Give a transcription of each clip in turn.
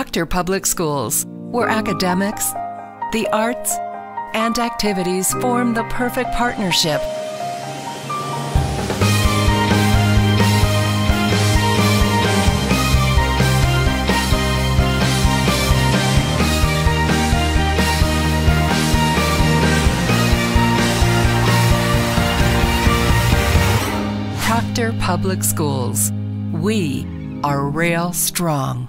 Proctor Public Schools, where academics, the arts, and activities form the perfect partnership. Proctor Public Schools. We are rail strong.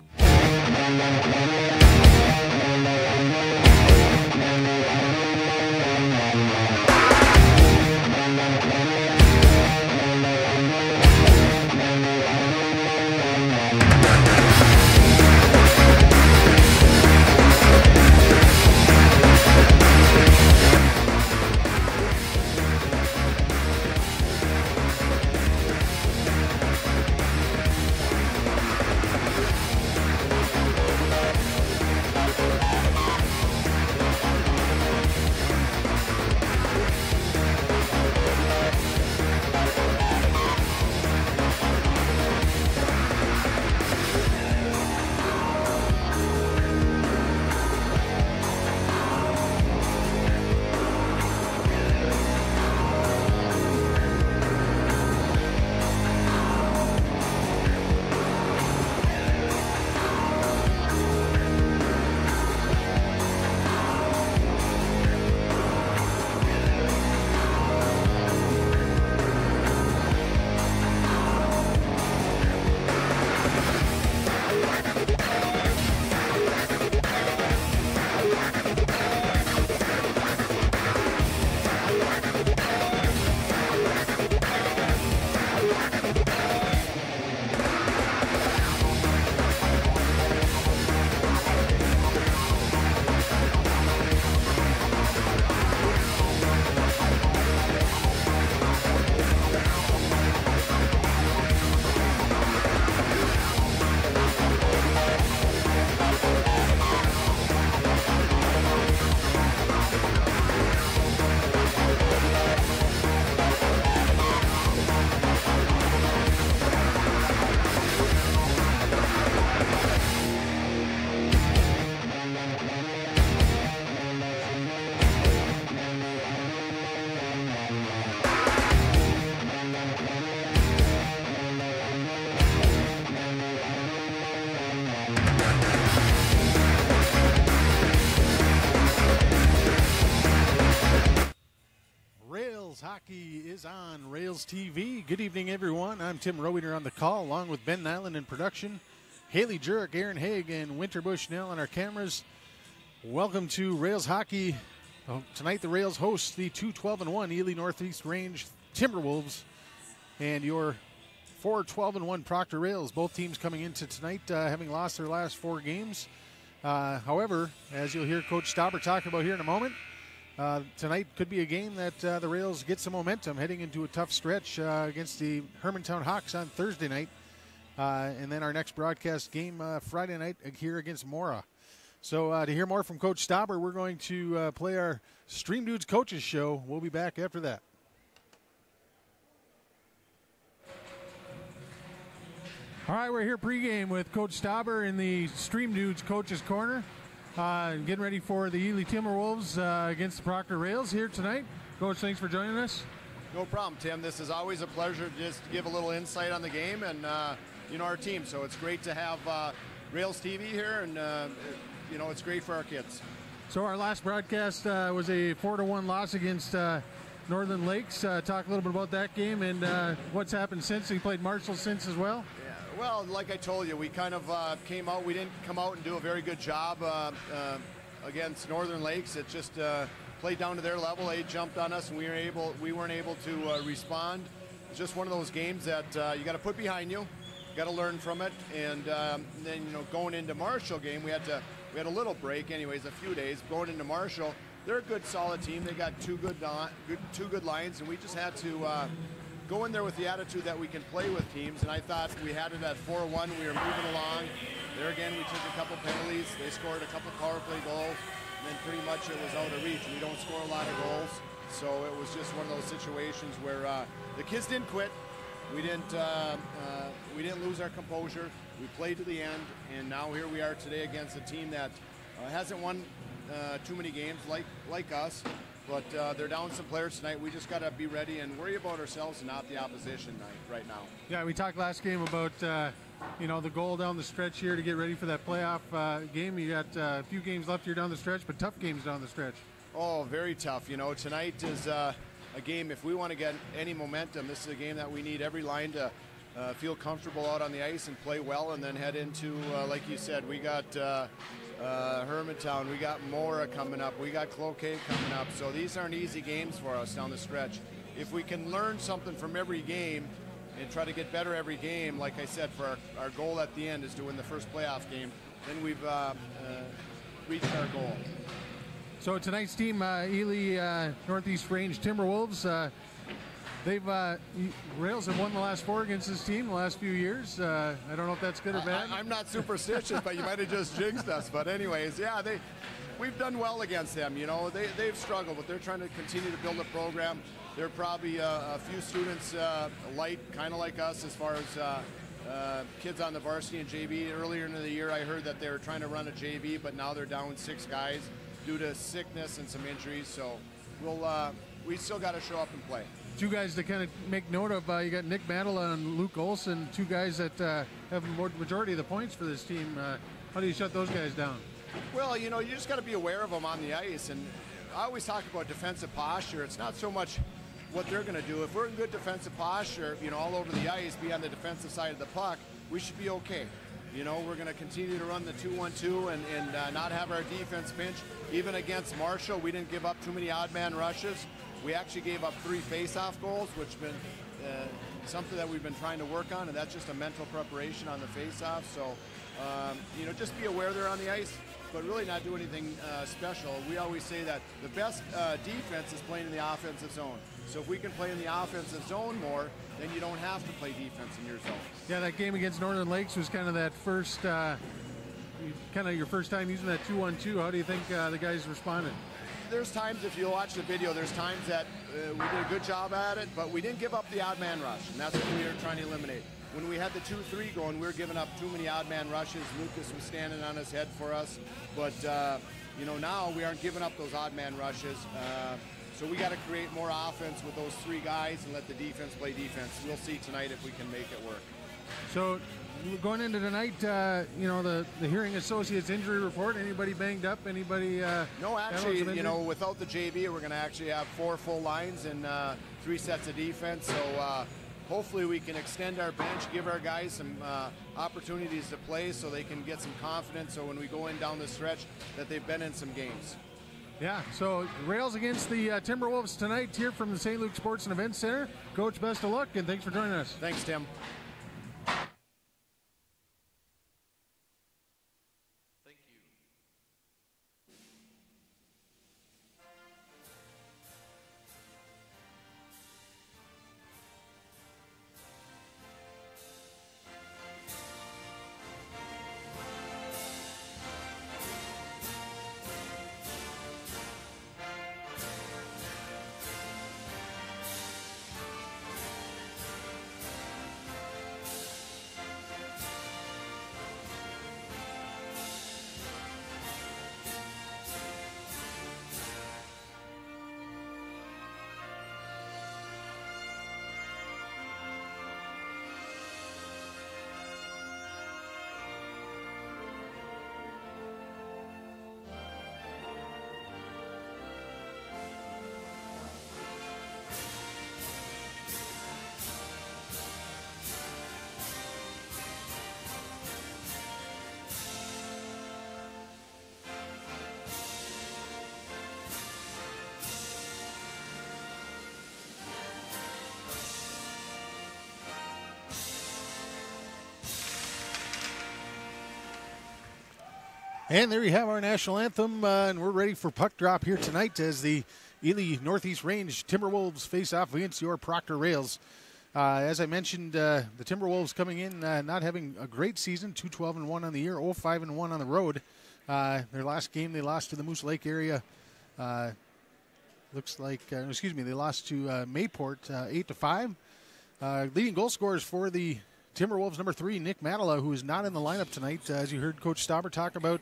Hockey is on Rails TV. Good evening, everyone. I'm Tim Roweter on the call, along with Ben Nyland in production, Haley Jurek, Aaron Haig, and Winterbush Nell on our cameras. Welcome to Rails Hockey. Tonight, the Rails host the 2-12-1 Ely Northeast Range Timberwolves and your 4-12-1 Proctor Rails. Both teams coming into tonight having lost their last 4 games. However, as you'll hear Coach Stauber talk about here in a moment, tonight could be a game that the Rails get some momentum heading into a tough stretch against the Hermantown Hawks on Thursday night. And then our next broadcast game Friday night here against Mora. So to hear more from Coach Stauber, we're going to play our Stream Dudes Coaches Show. We'll be back after that. All right, we're here pregame with Coach Stauber in the Stream Dudes Coaches Corner. Getting ready for the Ely Timberwolves against the Proctor Rails here tonight. Coach, thanks for joining us. No problem, Tim. This is always a pleasure just to give a little insight on the game and, our team. So it's great to have Rails TV here, and, it's great for our kids. So our last broadcast was a 4-1 loss against Northern Lakes. Talk a little bit about that game and what's happened since. You played Marshall since as well? Well, like I told you, we kind of came out. We didn't come out and do a very good job against Northern Lakes. It just played down to their level. They jumped on us, and we weren't able to respond. It's just one of those games that you got to put behind you. You got to learn from it. And then going into Marshall game, we had a little break, anyways, a few days. Going into Marshall, they're a good, solid team. They got two good lines, and we just had to go in there with the attitude that we can play with teams, and I thought we had it at 4-1. We were moving along. There again, we took a couple penalties. They scored a couple power play goals, and then pretty much it was out of reach. We don't score a lot of goals, so it was just one of those situations where the kids didn't quit. We didn't lose our composure. We played to the end, and now here we are today against a team that hasn't won too many games like us, but they're down some players tonight. We just got to be ready and worry about ourselves and not the opposition right now. Yeah, we talked last game about the goal down the stretch here to get ready for that playoff game. You got a few games left here down the stretch, but tough games down the stretch. Oh, very tough. Tonight is a game, if we want to get any momentum, this is a game that we need every line to feel comfortable out on the ice and play well, and then head into, like you said, we got Hermantown, we got Mora coming up, we got Cloquet coming up, so these aren't easy games for us down the stretch. If we can learn something from every game and try to get better every game, like I said, for our goal at the end is to win the first playoff game, then we've reached our goal. So tonight's team, Ely Northeast Range Timberwolves, Rails have won the last 4 against this team the last few years. I don't know if that's good or bad. I'm not superstitious, but you might have just jinxed us. But anyways, yeah, we've done well against them. They've struggled, but they're trying to continue to build a program. They're probably a few students light, kind of like us, as far as kids on the varsity and JV. Earlier in the year, I heard that they were trying to run a JV, but now they're down 6 guys due to sickness and some injuries. So we still got to show up and play. 2 guys to kind of make note of. You got Nick Mandela and Luke Olson, 2 guys that have the majority of the points for this team. How do you shut those guys down? Well, you just got to be aware of them on the ice. And I always talk about defensive posture. It's not so much what they're going to do. If we're in good defensive posture, all over the ice, be on the defensive side of the puck, we should be okay. We're going to continue to run the 2-1-2 and not have our defense pinch. Even against Marshall, we didn't give up too many odd man rushes. We actually gave up 3 face-off goals, which has been something that we've been trying to work on, and that's just a mental preparation on the face-off. So, just be aware they're on the ice, but really not do anything special. We always say that the best defense is playing in the offensive zone. So if we can play in the offensive zone more, then you don't have to play defense in your zone. Yeah, that game against Northern Lakes was kind of that first, your first time using that 2-1-2. How do you think the guys responded? There's times, if you watch the video, there's times that we did a good job at it, but we didn't give up the odd man rush, and that's what we were trying to eliminate. When we had the 2-3 going, we were giving up too many odd man rushes. Lucas was standing on his head for us, but now we aren't giving up those odd man rushes. So we got to create more offense with those 3 guys and let the defense play defense. We'll see tonight if we can make it work. So going into tonight, the Hearing Associates injury report, anybody banged up? Anybody? No, actually, without the JV, we're going to actually have 4 full lines and 3 sets of defense. So hopefully we can extend our bench, give our guys some opportunities to play so they can get some confidence. So when we go in down the stretch, that they've been in some games. Yeah, so Rails against the Timberwolves tonight here from the St. Luke Sports and Events Center. Coach, best of luck, and thanks for joining us. Thanks, Tim. And there you have our national anthem, and we're ready for puck drop here tonight as the Ely Northeast Range Timberwolves face off against your Proctor Rails. As I mentioned, the Timberwolves coming in not having a great season, 2-12-1 on the year, 0-5-1 on the road. Their last game they lost to the Moose Lake area. They lost to Mayport 8-5. Leading goal scorers for the Timberwolves, number 3, Nick Matala, who is not in the lineup tonight. As you heard Coach Stauber talk about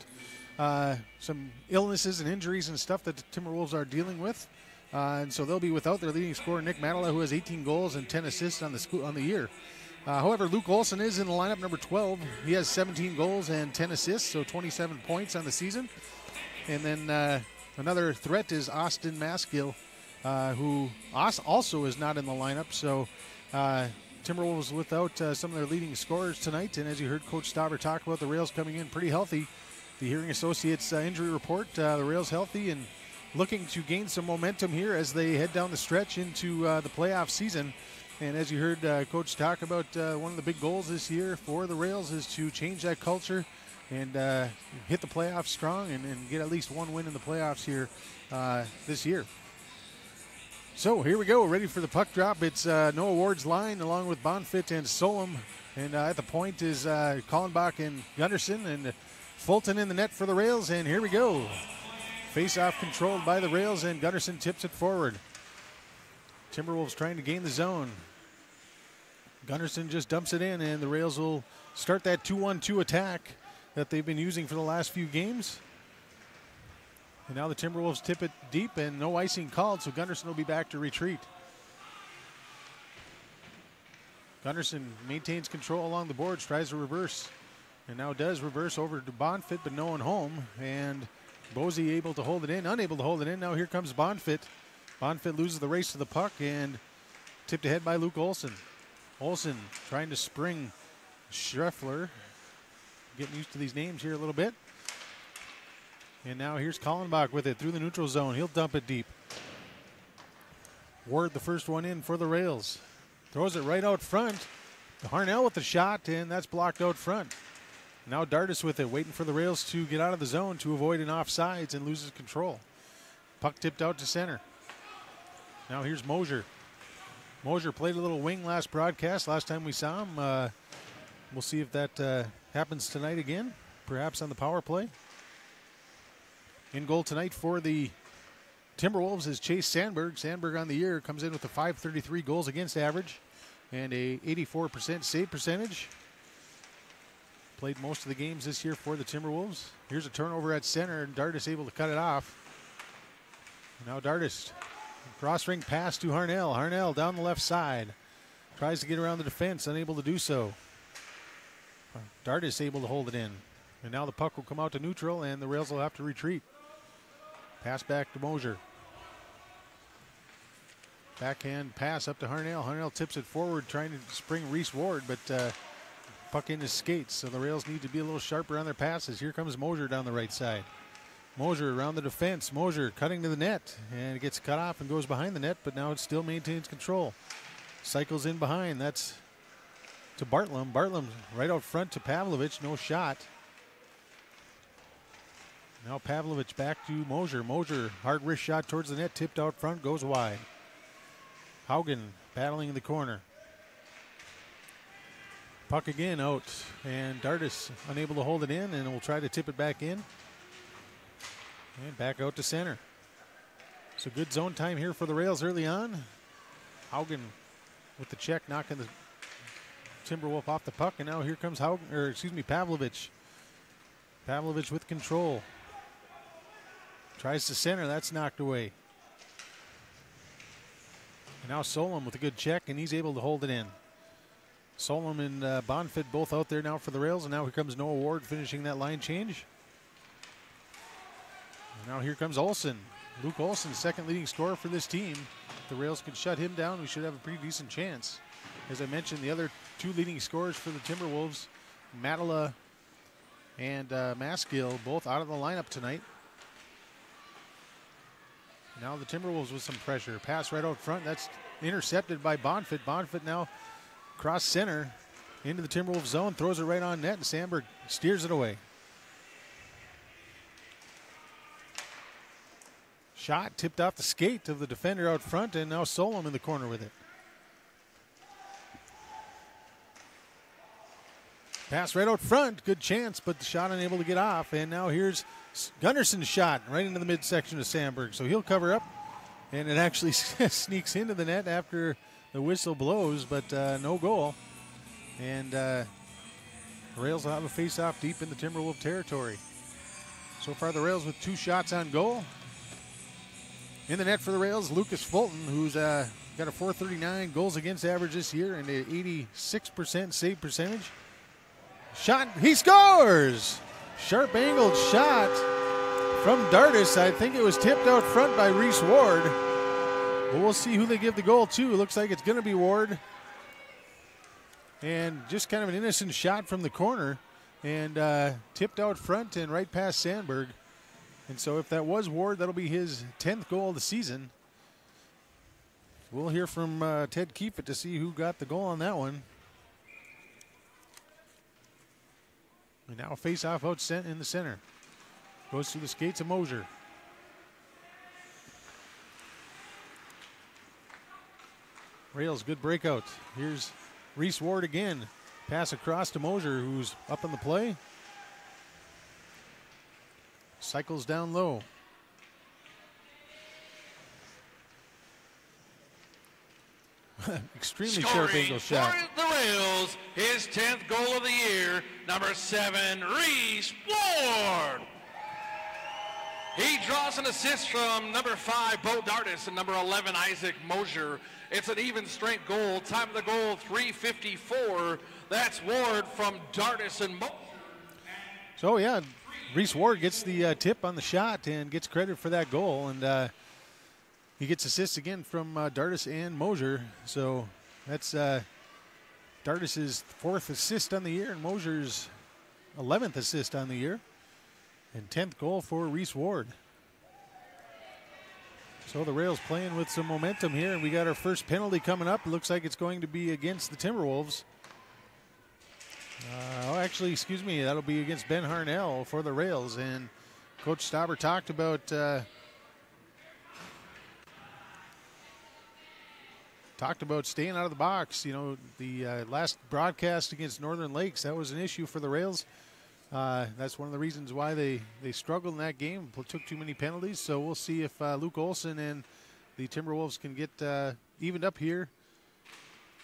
some illnesses and injuries and stuff that the Timberwolves are dealing with. And so they'll be without their leading scorer, Nick Matala, who has 18 goals and 10 assists on the year. However, Luke Olson is in the lineup, number 12. He has 17 goals and 10 assists, so 27 points on the season. And then another threat is Austin Maskill, who also is not in the lineup. So Timberwolves without some of their leading scorers tonight. And as you heard Coach Stauber talk about, the Rails coming in pretty healthy. The Hearing Associates injury report, the Rails healthy and looking to gain some momentum here as they head down the stretch into the playoff season. And as you heard Coach talk about, one of the big goals this year for the Rails is to change that culture and hit the playoffs strong and get at least one win in the playoffs here this year. So here we go, ready for the puck drop. It's Noah Ward's line along with Bonfit and Solom. And at the point is Kallenbach and Gunderson, and Fulton in the net for the Rails. And here we go. Face-off controlled by the Rails, and Gunderson tips it forward. Timberwolves trying to gain the zone. Gunderson just dumps it in, and the Rails will start that 2-1-2 attack that they've been using for the last few games. And now the Timberwolves tip it deep, and no icing called, so Gunderson will be back to retreat. Gunderson maintains control along the boards, tries to reverse, and now does reverse over to Bonfit, but no one home. And Bosey able to hold it in, unable to hold it in. Now here comes Bonfit. Bonfit loses the race to the puck and tipped ahead by Luke Olson. Olson trying to spring Schreffler. Getting used to these names here a little bit. And now here's Kallenbach with it through the neutral zone. He'll dump it deep. Ward the first one in for the Rails. Throws it right out front. Harnell with the shot, and that's blocked out front. Now Dardis with it, waiting for the Rails to get out of the zone to avoid an offsides and loses control. Puck tipped out to center. Now here's Mosier. Mosier played a little wing last broadcast, last time we saw him. We'll see if that happens tonight again, perhaps on the power play. In goal tonight for the Timberwolves is Chase Sandberg. Sandberg on the year comes in with a .533 goals against average and a 84% save percentage. Played most of the games this year for the Timberwolves. Here's a turnover at center, and Dardis able to cut it off. Now Dardis, cross-ring pass to Harnell. Harnell down the left side. Tries to get around the defense, unable to do so. Dardis able to hold it in. And now the puck will come out to neutral, and the Rails will have to retreat. Pass back to Mosier. Backhand pass up to Harnell. Harnell tips it forward, trying to spring Reese Ward, but puck in his skates, so the Rails need to be a little sharper on their passes. Here comes Mosier down the right side. Mosier around the defense. Mosier cutting to the net, and it gets cut off and goes behind the net, but now it still maintains control. Cycles in behind. That's to Bartlam. Bartlam right out front to Pavlovich. No shot. Now Pavlovich back to Mosier. Mosier, hard wrist shot towards the net, tipped out front, goes wide. Haugen battling in the corner. Puck again out, and Dardis unable to hold it in, and will try to tip it back in. And back out to center. So good zone time here for the Rails early on. Haugen with the check, knocking the Timberwolf off the puck, and now here comes Pavlovich. Pavlovich with control. Tries to center, that's knocked away. And now Solom with a good check, and he's able to hold it in. Solom and Bonfit both out there now for the Rails, and now here comes Noah Ward finishing that line change. And now here comes Olson. Luke Olson, second leading scorer for this team. If the Rails can shut him down, we should have a pretty decent chance. As I mentioned, the other two leading scorers for the Timberwolves, Matala and Maskill, both out of the lineup tonight. Now the Timberwolves with some pressure. Pass right out front. That's intercepted by Bonfit. Bonfit now cross center into the Timberwolves zone. Throws it right on net, and Sandberg steers it away. Shot tipped off the skate of the defender out front, and now Solom in the corner with it. Pass right out front. Good chance, but the shot unable to get off. And now here's Gunderson's shot right into the midsection of Sandberg. So he'll cover up, and it actually sneaks into the net after the whistle blows, but no goal. And the Rails will have a face-off deep in the Timberwolves territory. So far, the Rails with 2 shots on goal. In the net for the Rails, Lucas Fulton, who's got a .439 goals against average this year and an 86% save percentage. Shot, he scores! Sharp angled shot from Dardis. I think it was tipped out front by Reese Ward. But we'll see who they give the goal to. It looks like it's going to be Ward. And just kind of an innocent shot from the corner. And tipped out front and right past Sandberg. And so if that was Ward, that'll be his 10th goal of the season. We'll hear from Ted Keefe to see who got the goal on that one. And now face-off out in the center. Goes through the skates of Mosier. Rails, good breakout. Here's Reese Ward again. Pass across to Mosier, who's up on the play. Cycles down low. Extremely sharp angle shot. For the Rails, his 10th goal of the year, number 7, Reese Ward. He draws an assist from number 5, Bo Dardis, and number 11, Isaac Mosier. It's an even strength goal. Time of the goal, 3:54. That's Ward from Dardis and Mosier. So, yeah, Reese Ward gets the tip on the shot and gets credit for that goal. And he gets assists again from Dardis and Mosier. So that's Dardis' 4th assist on the year and Mosier's 11th assist on the year. And 10th goal for Reese Ward. So the Rails playing with some momentum here, and we got our first penalty coming up. It looks like it's going to be against the Timberwolves. Actually, excuse me, that'll be against Ben Harnell for the Rails. And Coach Stauber talked about staying out of the box. You know, the last broadcast against Northern Lakes, that was an issue for the Rails. That's one of the reasons why they struggled in that game, took too many penalties. So we'll see if Luke Olson and the Timberwolves can get evened up here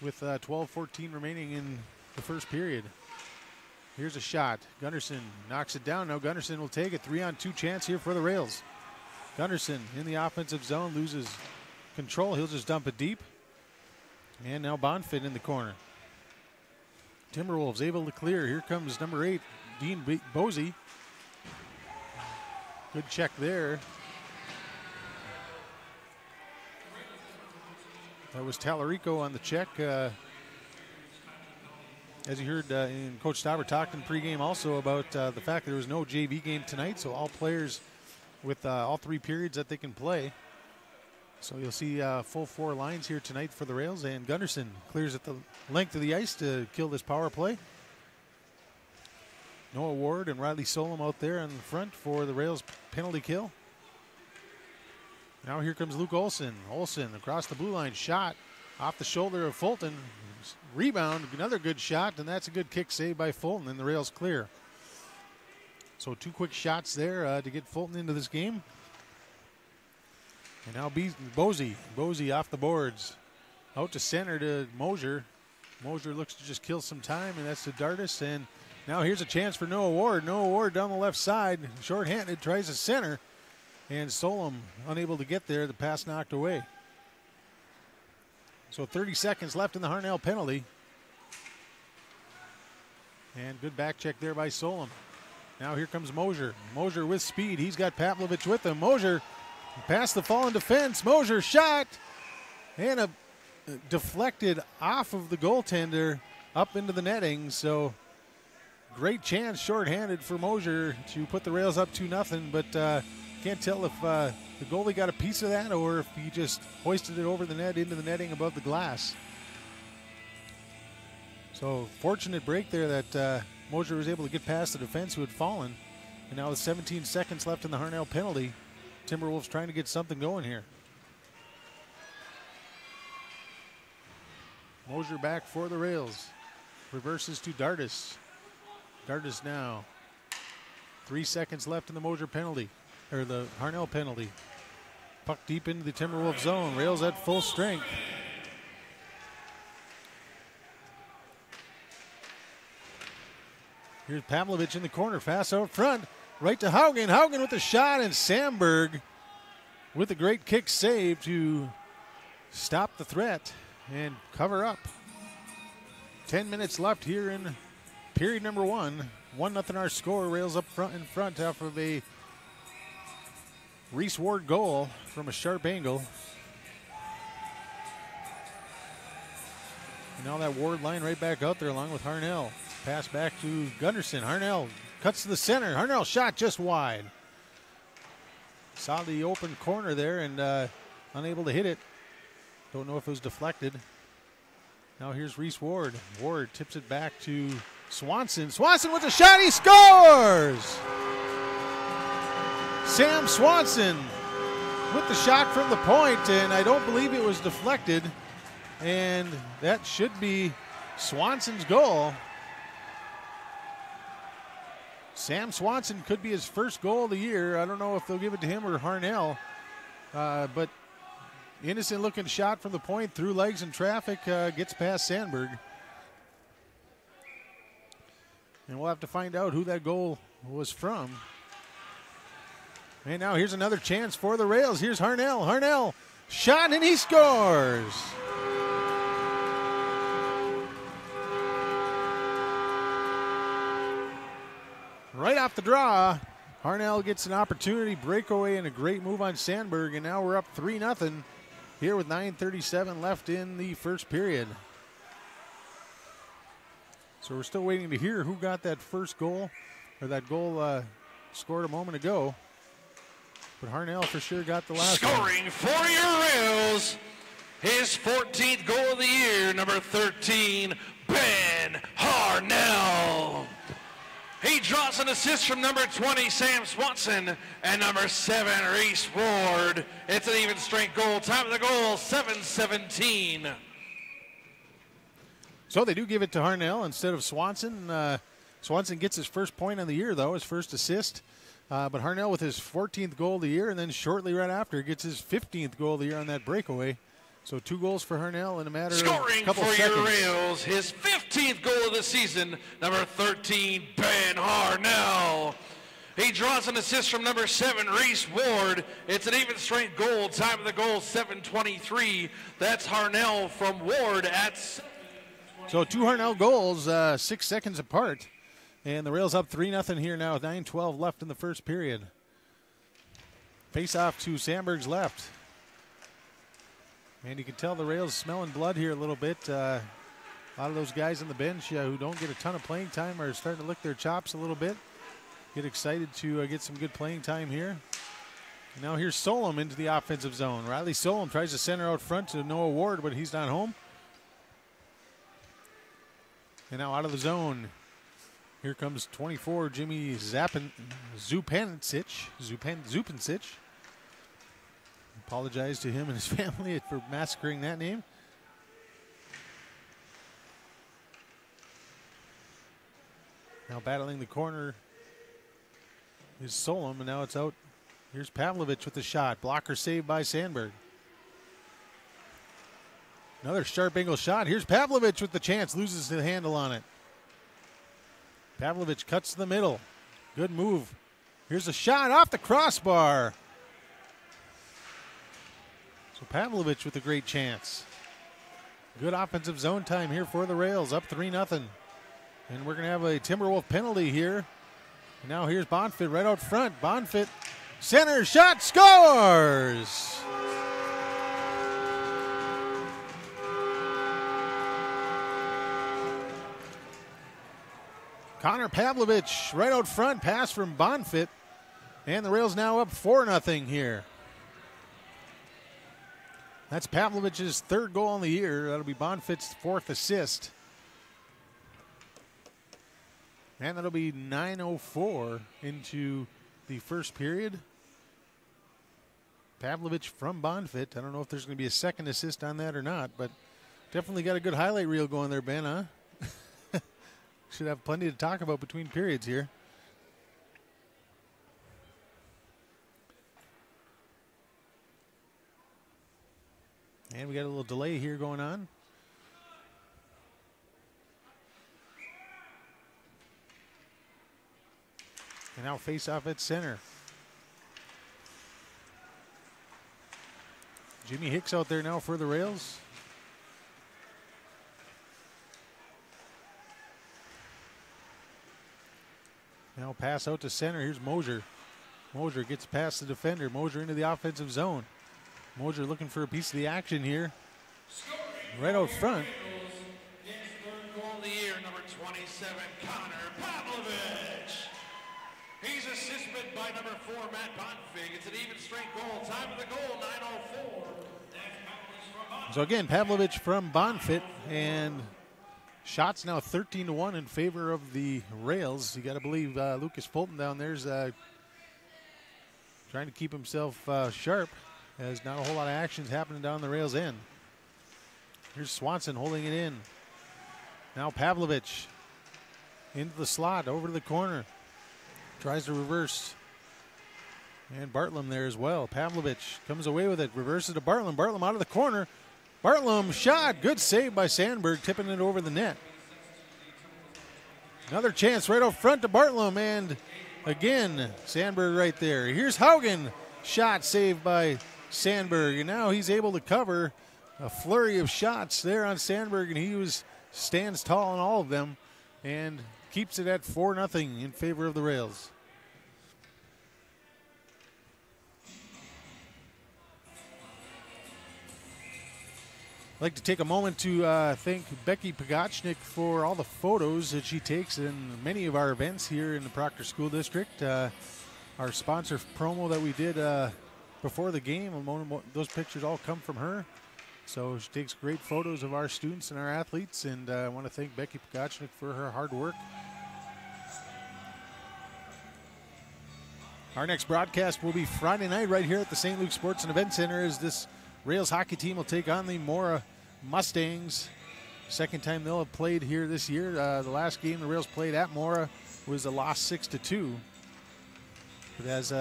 with 12:14 remaining in the first period. Here's a shot. Gunnarsson knocks it down. Now Gunnarsson will take it. 3-on-2 chance here for the Rails. Gunnarsson in the offensive zone loses control. He'll just dump it deep. And now Bonfit in the corner. Timberwolves able to clear. Here comes number 8, Dean Bosey. Good check there. That was Tallarico on the check. As you heard in Coach Stauber talked in pregame also about the fact that there was no JV game tonight, so all players with all 3 periods that they can play. So you'll see full 4 lines here tonight for the Rails, and Gunnarsson clears at the length of the ice to kill this power play. Noah Ward and Riley Solom out there in the front for the Rails penalty kill. Now here comes Luke Olson. Olson across the blue line, shot off the shoulder of Fulton. Rebound, another good shot, and that's a good kick save by Fulton, and the Rails clear. So 2 quick shots there to get Fulton into this game. And now Bosey. Bosey off the boards. Out to center to Mosier. Mosier looks to just kill some time, and that's to Dardis. And now here's a chance for Noah Ward. Noah Ward down the left side. Short-handed, tries to center. And Solom unable to get there. The pass knocked away. So 30 seconds left in the Harnell penalty. And good back check there by Solom. Now here comes Mosier. Mosier with speed. He's got Pavlovich with him. Mosier past the fallen defense. Mosier shot. And deflected off of the goaltender up into the netting. So great chance shorthanded for Mosier to put the Rails up 2-0. But can't tell if the goalie got a piece of that or if he just hoisted it over the net into the netting above the glass. So fortunate break there that Mosier was able to get past the defense who had fallen. And now with 17 seconds left in the Harnell penalty, Timberwolves trying to get something going here. Mosier back for the Rails. Reverses to Dardis. Dardis now. 3 seconds left in the Mosier penalty, or the Harnell penalty. Puck deep into the Timberwolves zone. Rails at full strength. Here's Pavlovich in the corner, fast out front, right to Haugen. Haugen with the shot, and Sandberg with a great kick save to stop the threat and cover up. 10 minutes left here in period number 1. 1-0 our score. Rails up front in front off of a Reese Ward goal from a sharp angle. And now that Ward line right back out there along with Harnell. Pass back to Gunderson. Harnell cuts to the center. Harnell shot just wide. Saw the open corner there and unable to hit it. Don't know if it was deflected. Now here's Reese Ward. Ward tips it back to Swanson. Swanson with a shot. He scores! Sam Swanson with the shot from the point, and I don't believe it was deflected. And that should be Swanson's goal. Sam Swanson could be his first goal of the year. I don't know if they'll give it to him or Harnell. But innocent looking shot from the point through legs and traffic, gets past Sandberg. And we'll have to find out who that goal was from. And now here's another chance for the Rails. Here's Harnell. Harnell shot and he scores. Right off the draw, Harnell gets an opportunity, breakaway, and a great move on Sandberg, and now we're up 3-0 here with 9:37 left in the first period. So we're still waiting to hear who got that first goal, or that goal scored a moment ago. But Harnell for sure got the last one. Scoring for your Rails, his 14th goal of the year, number 13, Ben Harnell. He draws an assist from number 20, Sam Swanson, and number 7, Reese Ward. It's an even strength goal. Time of the goal, 7:17. So they do give it to Harnell instead of Swanson. Swanson gets his first point on the year, though, his first assist. But Harnell with his 14th goal of the year, and then shortly right after gets his 15th goal of the year on that breakaway. So 2 goals for Harnell in a matter of a couple seconds. Scoring for your Rails, his 15th goal of the season, number 13, Ben Harnell. He draws an assist from number 7, Reese Ward. It's an even strength goal. Time of the goal, 7:23. That's Harnell from Ward at... So 2 Harnell goals, 6 seconds apart. And the Rails up 3-0 here now with 9:12 left in the first period. Face off to Sandberg's left. And you can tell the Rails smelling blood here a little bit. A lot of those guys on the bench who don't get a ton of playing time are starting to lick their chops a little bit. Get excited to get some good playing time here. And now here's Solom into the offensive zone. Riley Solom tries to center out front to Noah Ward, but he's not home. And now out of the zone, here comes 24, Jimmy Zupancic. Apologize to him and his family for massacring that name. Now battling the corner is Solom, and now it's out. Here's Pavlovich with the shot. Blocker saved by Sandberg. Another sharp angle shot. Here's Pavlovich with the chance. Loses the handle on it. Pavlovich cuts to the middle. Good move. Here's a shot off the crossbar. So Pavlovich with a great chance. Good offensive zone time here for the Rails. Up 3-0. And we're going to have a Timberwolf penalty here. And now here's Bonfit right out front. Bonfit, center shot, scores! Connor Pavlovich right out front, pass from Bonfit. And the Rails now up 4-0 here. That's Pavlovich's 3rd goal on the year. That'll be Bonfit's 4th assist. And that'll be 9:04 into the first period. Pavlovich from Bonfit. I don't know if there's going to be a second assist on that or not, but definitely got a good highlight reel going there, Ben, huh? Should have plenty to talk about between periods here. And we got a little delay here going on. And now face off at center. Jimmy Hicks out there now for the Rails. Now pass out to center. Here's Mosier. Mosier gets past the defender. Mosier into the offensive zone. Mosier looking for a piece of the action here. Right out front. Goal of the year, number 27, Connor Pavlovich. He's assisted by number 4, Matt Bonfig. It's an even strength goal. Time of the goal, 9:04. So again, Pavlovich from Bonfit, and shots now 13-1 in favor of the Rails. You got to believe Lucas Fulton down there's trying to keep himself sharp, as not a whole lot of actions happening down the Rails end. Here's Swanson holding it in. Now Pavlovich into the slot, over to the corner. Tries to reverse. And Bartlam there as well. Pavlovich comes away with it, reverses to Bartlam. Bartlam out of the corner. Bartlam shot, good save by Sandberg, tipping it over the net. Another chance right out front to Bartlam, and again, Sandberg right there. Here's Haugen, shot saved by Sandberg, and now he's able to cover a flurry of shots there on Sandberg, and he stands tall on all of them and keeps it at 4-0 in favor of the Rails. I'd like to take a moment to thank Becky Pagachnik for all the photos that she takes in many of our events here in the Proctor School District. Our sponsor promo that we did before the game, those pictures all come from her. So she takes great photos of our students and our athletes, and I want to thank Becky Pagachnik for her hard work. Our next broadcast will be Friday night right here at the St. Luke Sports and Event Center, as this Rails hockey team will take on the Mora Mustangs. Second time they'll have played here this year. The last game the Rails played at Mora was a loss 6-2. But as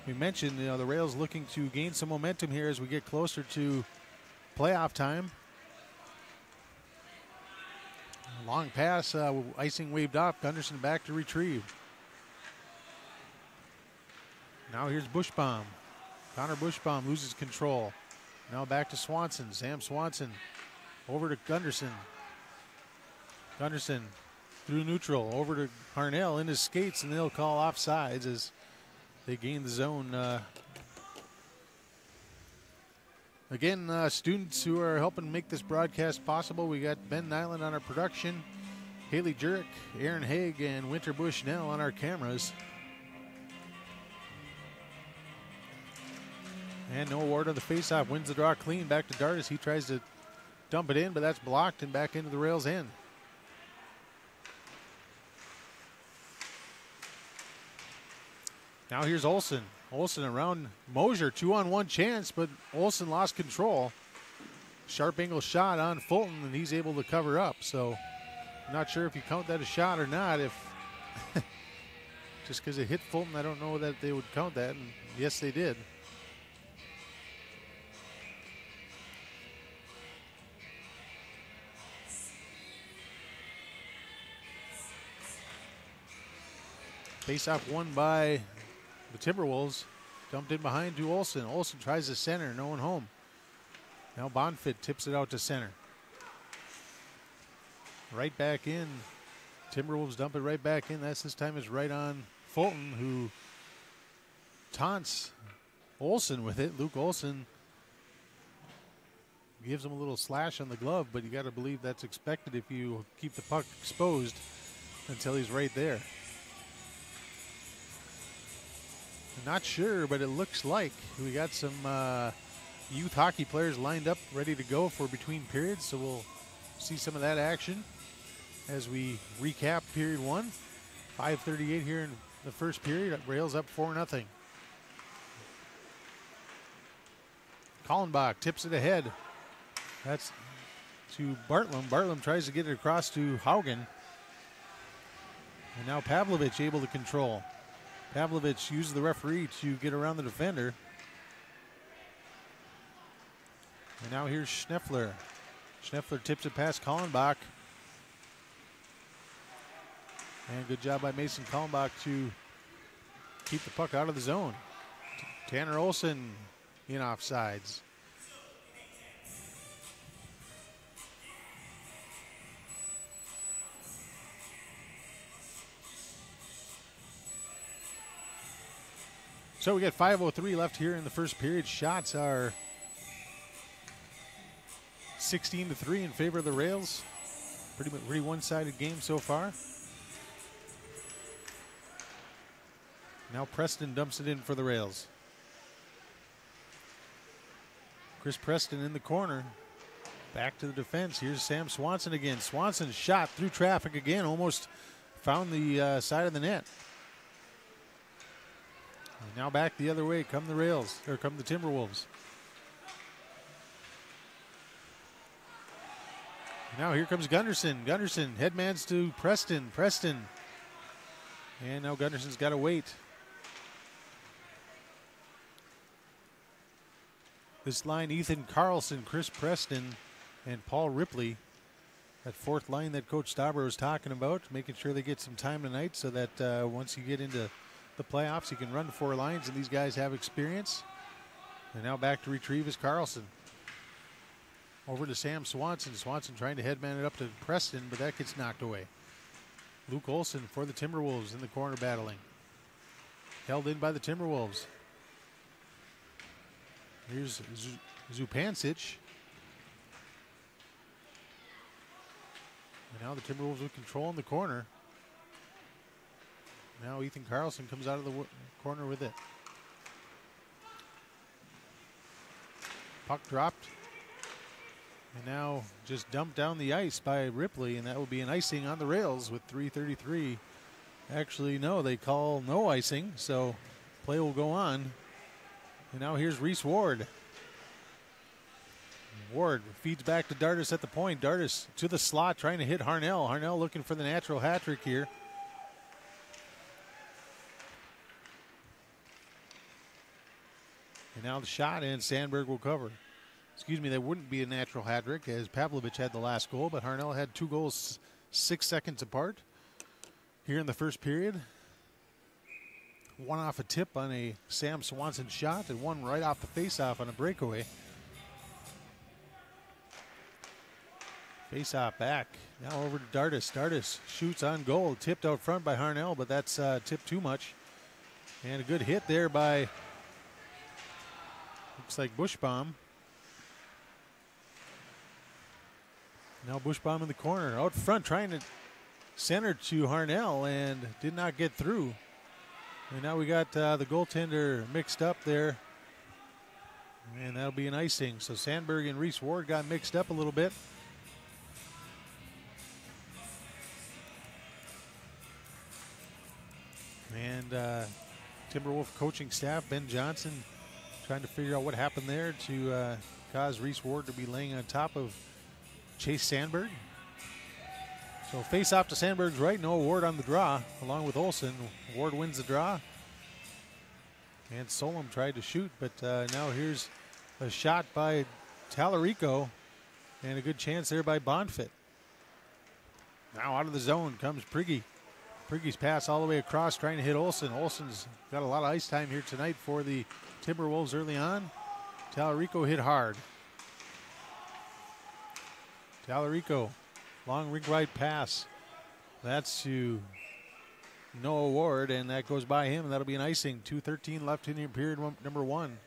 we mentioned, the Rails looking to gain some momentum here as we get closer to playoff time. Long pass, icing waved off. Gunderson back to retrieve. Now here's Bushbaum. Connor Bushbaum loses control. Now back to Swanson. Sam Swanson over to Gunderson. Gunderson through neutral over to Harnell in his skates, and they'll call offsides as they gain the zone. Again, students who are helping make this broadcast possible. We got Ben Nyland on our production, Haley Jurek, Aaron Haig, and Winter Bushnell on our cameras. And no award on the faceoff. Wins the draw clean. Back to Dardis. He tries to dump it in, but that's blocked and back into the Rails end. Now here's Olsen. Olsen around Mosier. 2-on-1 chance, but Olsen lost control. Sharp angle shot on Fulton, and he's able to cover up. So I'm not sure if you count that a shot or not. If just because it hit Fulton, I don't know that they would count that. And yes, they did. Face-off won by the Timberwolves. Dumped in behind to Olsen. Olsen tries to center, no one home. Now Bonfit tips it out to center. Right back in. Timberwolves dump it right back in. This time is right on Fulton, who taunts Olsen with it. Luke Olsen gives him a little slash on the glove, but you got to believe that's expected if you keep the puck exposed until he's right there. Not sure, but it looks like we got some youth hockey players lined up, ready to go for between periods. So we'll see some of that action as we recap period one. 5:38 here in the first period. Rails up 4-0. Kallenbach tips it ahead. That's to Bartlam. Bartlam tries to get it across to Haugen. And now Pavlovich able to control. Pavlovich uses the referee to get around the defender. And now here's Schneffler. Schneffler tips it past Kallenbach. And good job by Mason Kallenbach to keep the puck out of the zone. Tanner Olson in offsides. So we got 5:03 left here in the first period. Shots are 16-3 in favor of the Rails. Pretty one-sided game so far. Now Preston dumps it in for the Rails. Chris Preston in the corner. Back to the defense. Here's Sam Swanson again. Swanson shot through traffic again. Almost found the side of the net. And now back the other way. Come the Rails. Or come the Timberwolves. Now here comes Gunderson. Gunderson headmans to Preston. Preston. And now Gunderson's got to wait. This line, Ethan Carlson, Chris Preston, and Paul Ripley. That fourth line that Coach Stauber was talking about, making sure they get some time tonight so that once you get into the playoffs, you can run 4 lines, and these guys have experience. And now back to retrieve is Carlson. Over to Sam Swanson. Swanson trying to headman it up to Preston, but that gets knocked away. Luke Olson for the Timberwolves in the corner battling. Held in by the Timberwolves. Here's Zupancic. And now the Timberwolves with control in the corner. Now Ethan Carlson comes out of the corner with it. Puck dropped. And now just dumped down the ice by Ripley, and that will be an icing on the Rails with 3:33. Actually, no, they call no icing, so play will go on. And now here's Reese Ward. Ward feeds back to Dardis at the point. Dardis to the slot trying to hit Harnell. Harnell looking for the natural hat trick here. And now the shot, and Sandberg will cover. Excuse me, that wouldn't be a natural hat trick as Pavlovich had the last goal, but Harnell had 2 goals 6 seconds apart here in the first period. One off a tip on a Sam Swanson shot and one right off the faceoff on a breakaway. Faceoff back. Now over to Dardis. Dardis shoots on goal. Tipped out front by Harnell, but that's tipped too much. And a good hit there by, looks like Bushbaum. Now Bushbaum in the corner. Out front trying to center to Harnell and did not get through. And now we got the goaltender mixed up there. And that'll be an icing. So Sandberg and Reese Ward got mixed up a little bit. And Timberwolf coaching staff, Ben Johnson, trying to figure out what happened there to cause Reese Ward to be laying on top of Chase Sandberg. So face off to Sandberg's right. No Ward on the draw along with Olson. Ward wins the draw. And Solom tried to shoot, but now here's a shot by Tallarico and a good chance there by Bonfit. Now out of the zone comes Prigge. Prigge's pass all the way across trying to hit Olson. Olson's got a lot of ice time here tonight for the Timberwolves early on. Tallarico hit hard. Tallarico, long rink right pass. That's to Noah Ward, and that goes by him, and that'll be an icing. 2:13 left in the period number 1.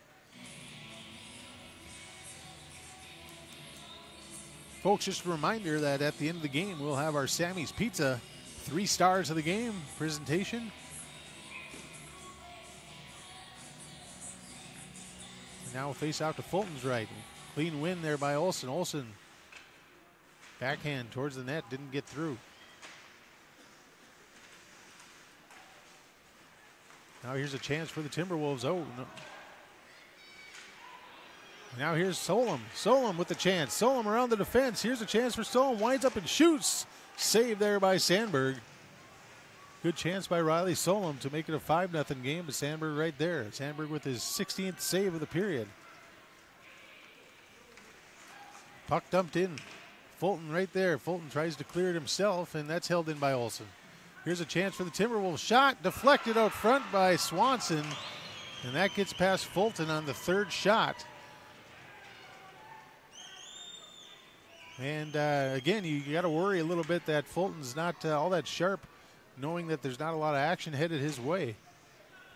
Folks, just a reminder that at the end of the game, we'll have our Sammy's Pizza 3 stars of the game presentation. And now face out to Fulton's right. Clean win there by Olson. Olson backhand towards the net, didn't get through. Now here's a chance for the Timberwolves. Oh, no. Now here's Solom. Solom with the chance. Solom around the defense. Here's a chance for Solom. Winds up and shoots. Save there by Sandberg. Good chance by Riley Solom to make it a 5-0 game, but Sandberg right there. Sandberg with his 16th save of the period. Puck dumped in. Fulton right there. Fulton tries to clear it himself, and that's held in by Olson. Here's a chance for the Timberwolves. Shot deflected out front by Swanson, and that gets past Fulton on the third shot. And again, you got to worry a little bit that Fulton's not all that sharp, knowing that there's not a lot of action headed his way.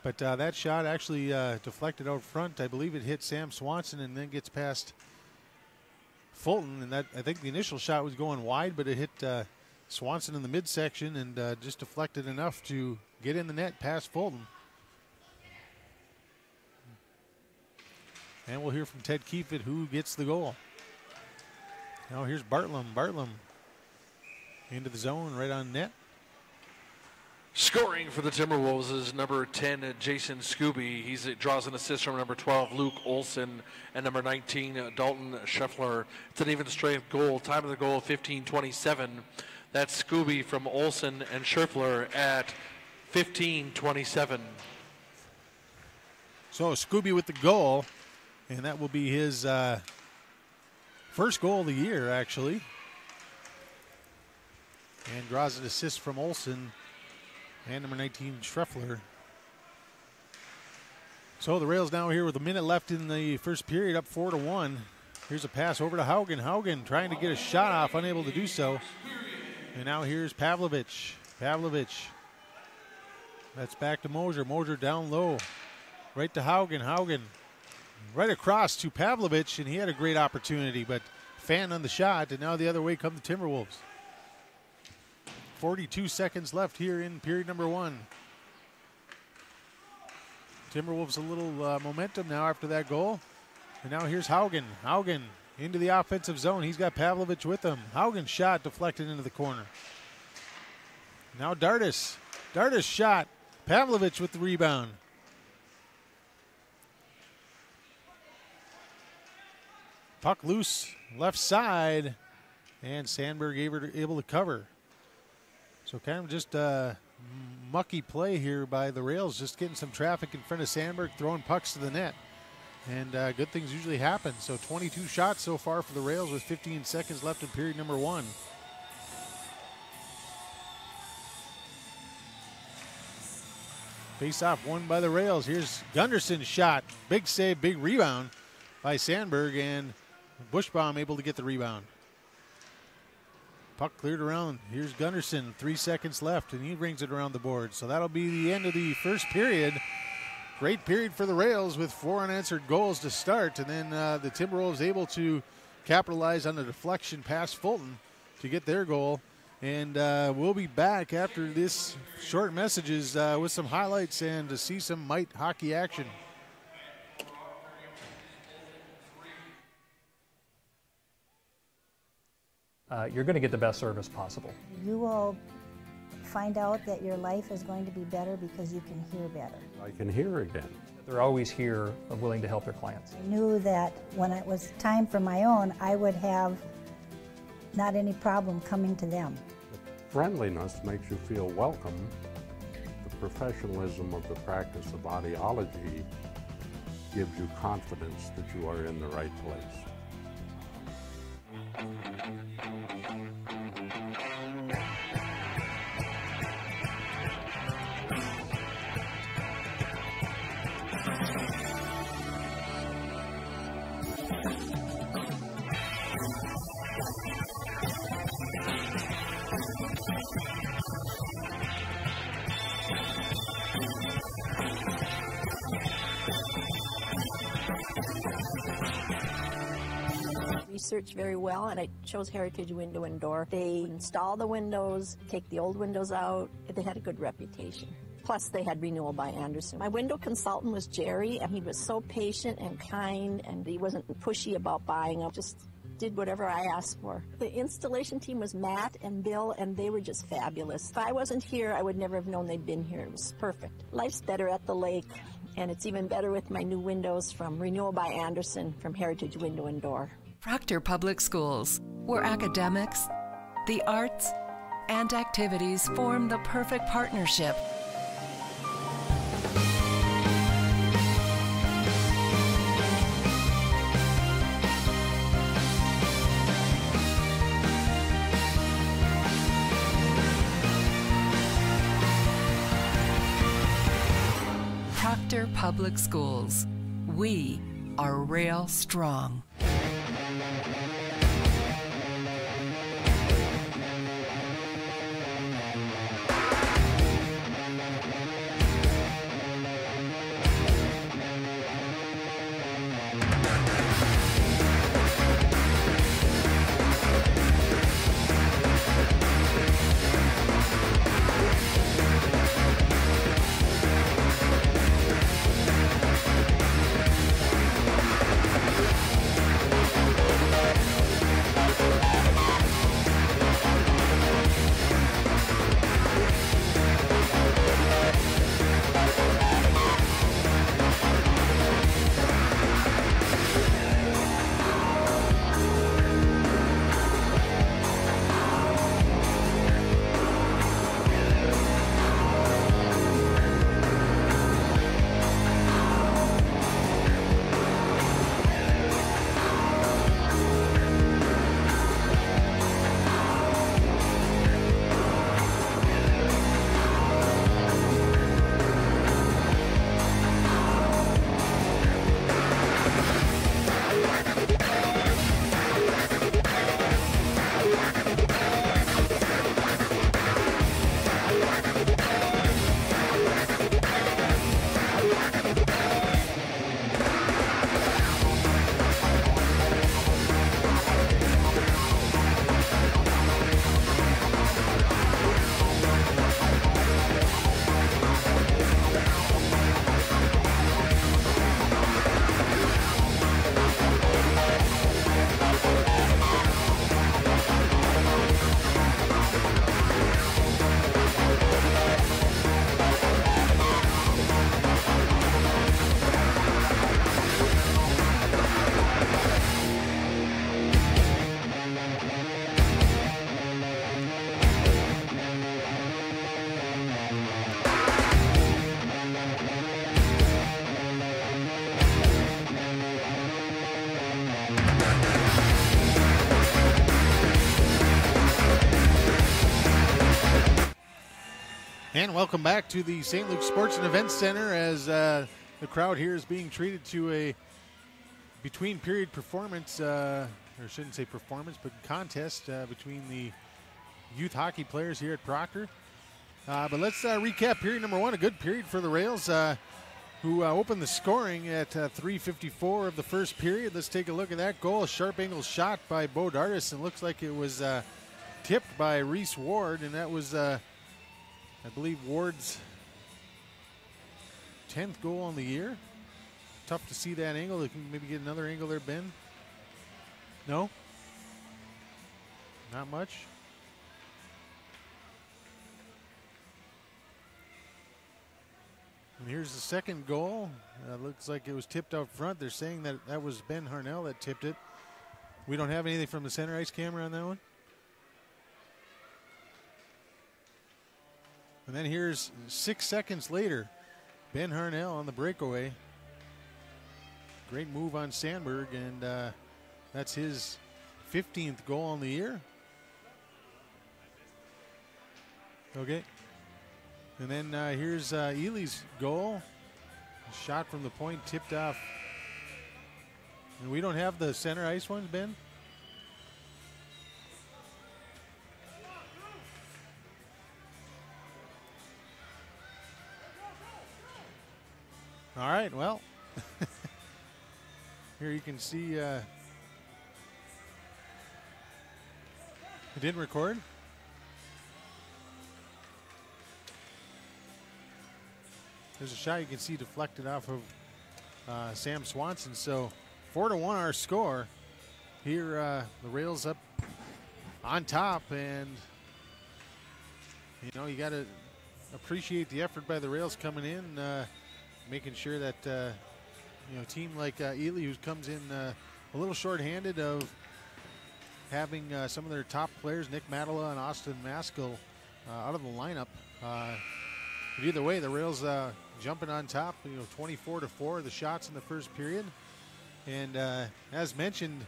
But that shot actually deflected out front. I believe it hit Sam Swanson and then gets past Fulton. And that, I think the initial shot was going wide, but it hit Swanson in the midsection and just deflected enough to get in the net past Fulton. And we'll hear from Ted Keefe who gets the goal. Now here's Bartlum. Bartlum into the zone, right on net. Scoring for the Timberwolves is number 10, Jason Scooby. He draws an assist from number 12, Luke Olson, and number 19, Dalton Scheffler. It's an even strength goal. Time of the goal, 15:27. That's Scooby from Olson and Scheffler at 15:27. So Scooby with the goal, and that will be his first goal of the year, actually. And draws an assist from Olson and number 19, Scheffler. So the Rails now here with a minute left in the first period, up 4-1. Here's a pass over to Haugen. Haugen trying to get a shot off, unable to do so. And now here's Pavlovich. Pavlovich. That's back to Moser. Moser down low. Right to Haugen. Haugen right across to Pavlovich, and he had a great opportunity, but Fan on the shot, and now the other way come the Timberwolves. 42 seconds left here in period number 1. Timberwolves a little momentum now after that goal. And now here's Haugen. Haugen into the offensive zone. He's got Pavlovich with him. Haugen's shot deflected into the corner. Now Dardis. Dardis shot. Pavlovich with the rebound. Puck loose, left side, and Sandberg able to cover. So kind of just a mucky play here by the Rails, just getting some traffic in front of Sandberg, throwing pucks to the net. And good things usually happen. So 22 shots so far for the Rails with 15 seconds left in period number 1. Face-off won by the Rails. Here's Gunderson's shot. Big save, big rebound by Sandberg, and Bushbaum able to get the rebound. Puck cleared around. Here's Gunderson. 3 seconds left, and he brings it around the board. So that'll be the end of the first period. Great period for the Rails with 4 unanswered goals to start, and then the Timberwolves able to capitalize on the deflection past Fulton to get their goal. And we'll be back after this short messages with some highlights and to see some Mite hockey action. You're going to get the best service possible. You will find out that your life is going to be better because you can hear better. I can hear again. They're always here, willing to help their clients. I knew that when it was time for my own, I would have not any problem coming to them. The friendliness makes you feel welcome. The professionalism of the practice of audiology gives you confidence that you are in the right place. Researched very well, and I chose Heritage Window and Door. They install the windows, take the old windows out. They had a good reputation. Plus, they had renewal by Anderson. My window consultant was Jerry, and he was so patient and kind, and he wasn't pushy about buying them. Just did whatever I asked for. The installation team was Matt and Bill, and they were just fabulous. If I wasn't here, I would never have known they'd been here. It was perfect. Life's better at the lake, and it's even better with my new windows from Renewal by Anderson from Heritage Window and Door. Proctor Public Schools, where academics, the arts, and activities form the perfect partnership. Winter Public Schools. We are rail strong. And welcome back to the St. Luke Sports and Events Center as the crowd here is being treated to a between-period performance, or I shouldn't say performance, but contest between the youth hockey players here at Proctor. But let's recap period number one, a good period for the Rails, who opened the scoring at 3:54 of the first period. Let's take a look at that goal, a sharp angle shot by Bo Dardis, and looks like it was tipped by Reese Ward, and that was I believe Ward's 10th goal on the year. Tough to see that angle. They can maybe get another angle there, Ben. No? Not much? And here's the second goal. Looks like it was tipped out front. They're saying that that was Ben Harnell that tipped it. We don't have anything from the center ice camera on that one. And then here's 6 seconds later, Ben Harnell on the breakaway. Great move on Sandberg, and that's his 15th goal on the year. Okay. And then here's Ely's goal. Shot from the point, tipped off. And we don't have the center ice ones, Ben? All right, well, here you can see it didn't record. There's a shot you can see deflected off of Sam Swanson. So 4-1 our score. Here the Rails up on top, and you know you got to appreciate the effort by the Rails coming in. Making sure that you know, a team like Ely, who comes in a little short-handed of having some of their top players, Nick Matala and Austin Maskell, out of the lineup. But either way, the Rails jumping on top. You know, 24-4 the shots in the first period, and as mentioned,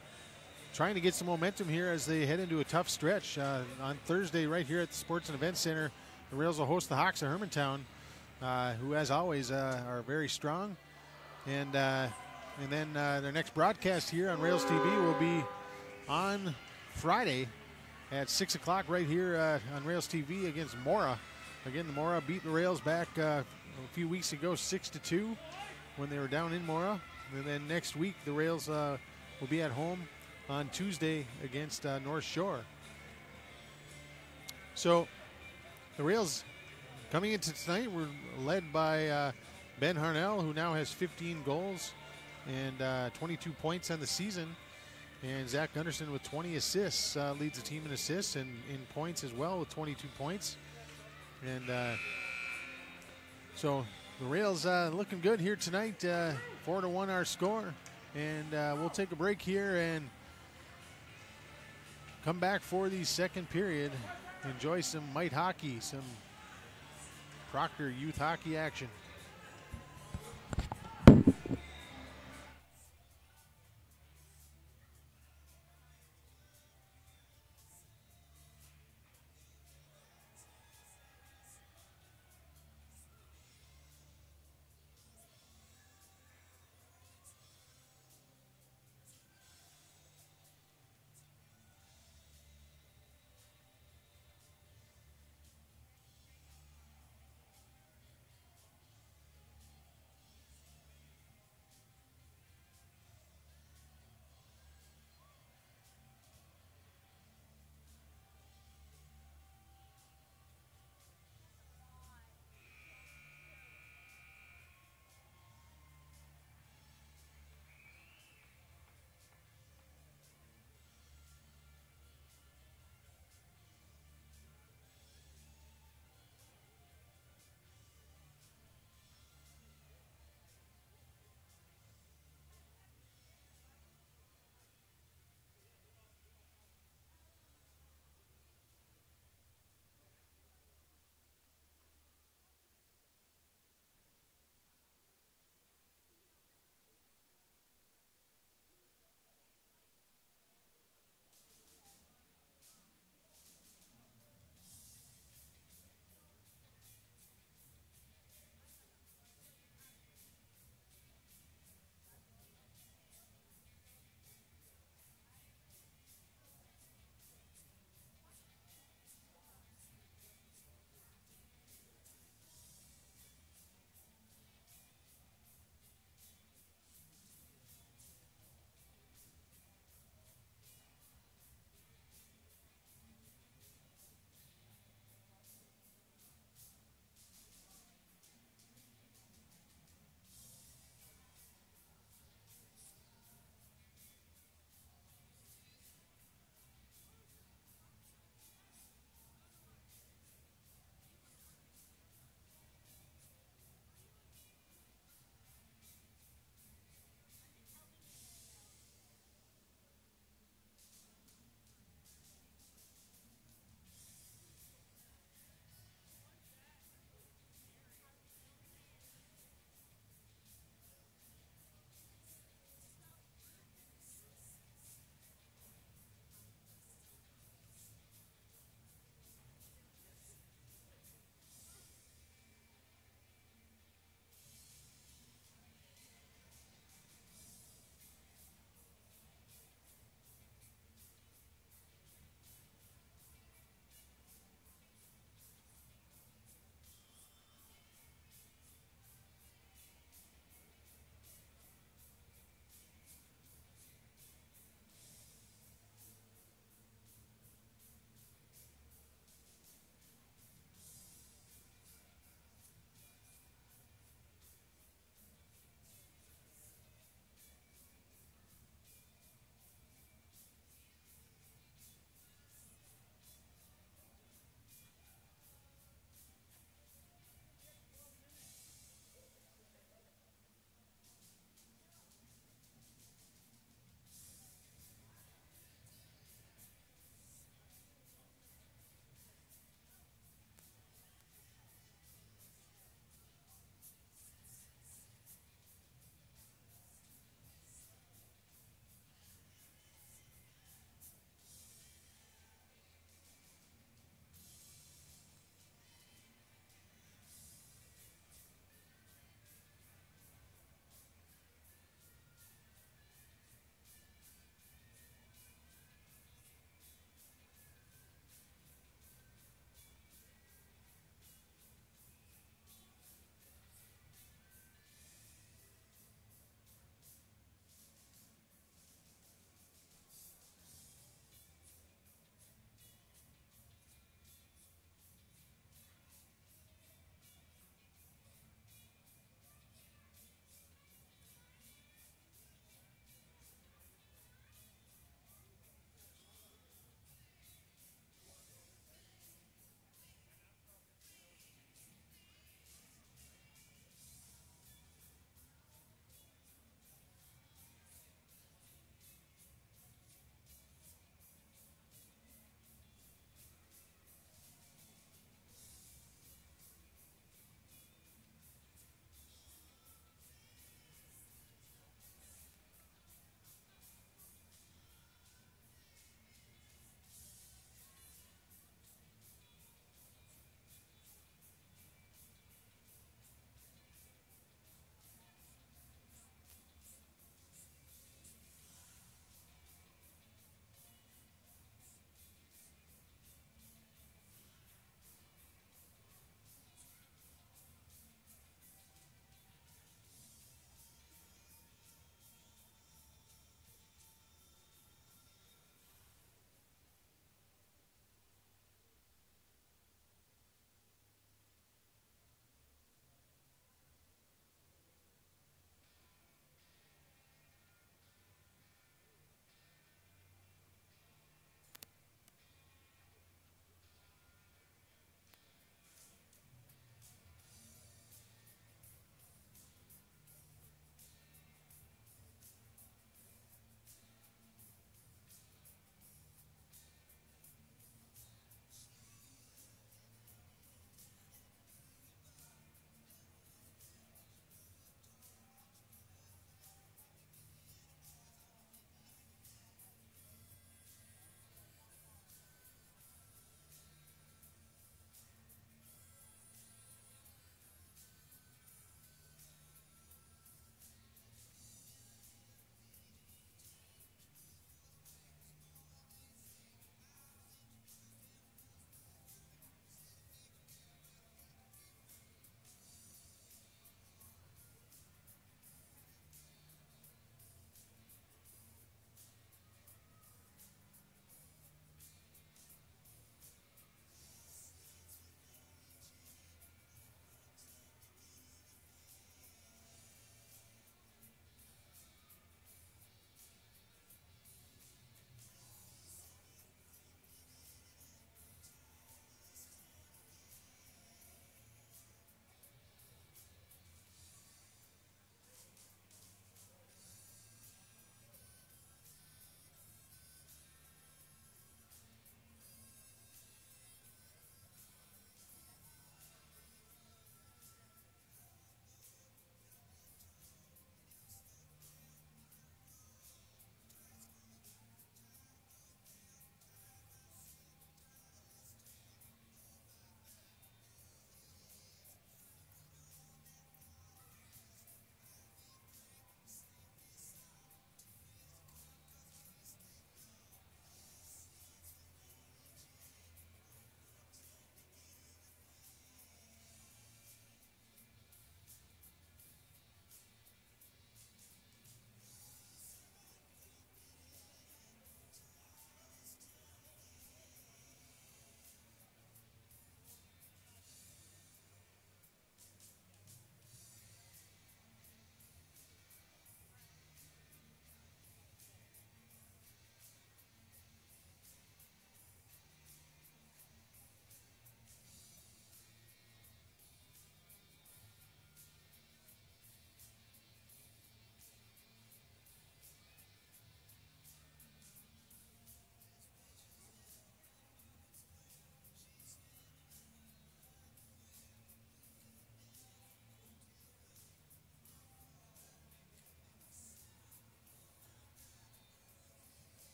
trying to get some momentum here as they head into a tough stretch on Thursday right here at the Sports and Events Center. The Rails will host the Hawks of Hermantown. who, as always, are very strong. And then their next broadcast here on Rails TV will be on Friday at 6 o'clock right here on Rails TV against Mora. Again, the Mora beat the Rails back a few weeks ago 6-2 when they were down in Mora. And then next week, the Rails will be at home on Tuesday against North Shore. So the Rails coming into tonight were led by Ben Harnell, who now has 15 goals and 22 points on the season. And Zach Gunderson with 20 assists leads the team in assists and in points as well with 22 points. And so the Rails looking good here tonight. 4-1 our score. And we'll take a break here and come back for the second period. Enjoy some Mite hockey, some Proctor youth hockey action.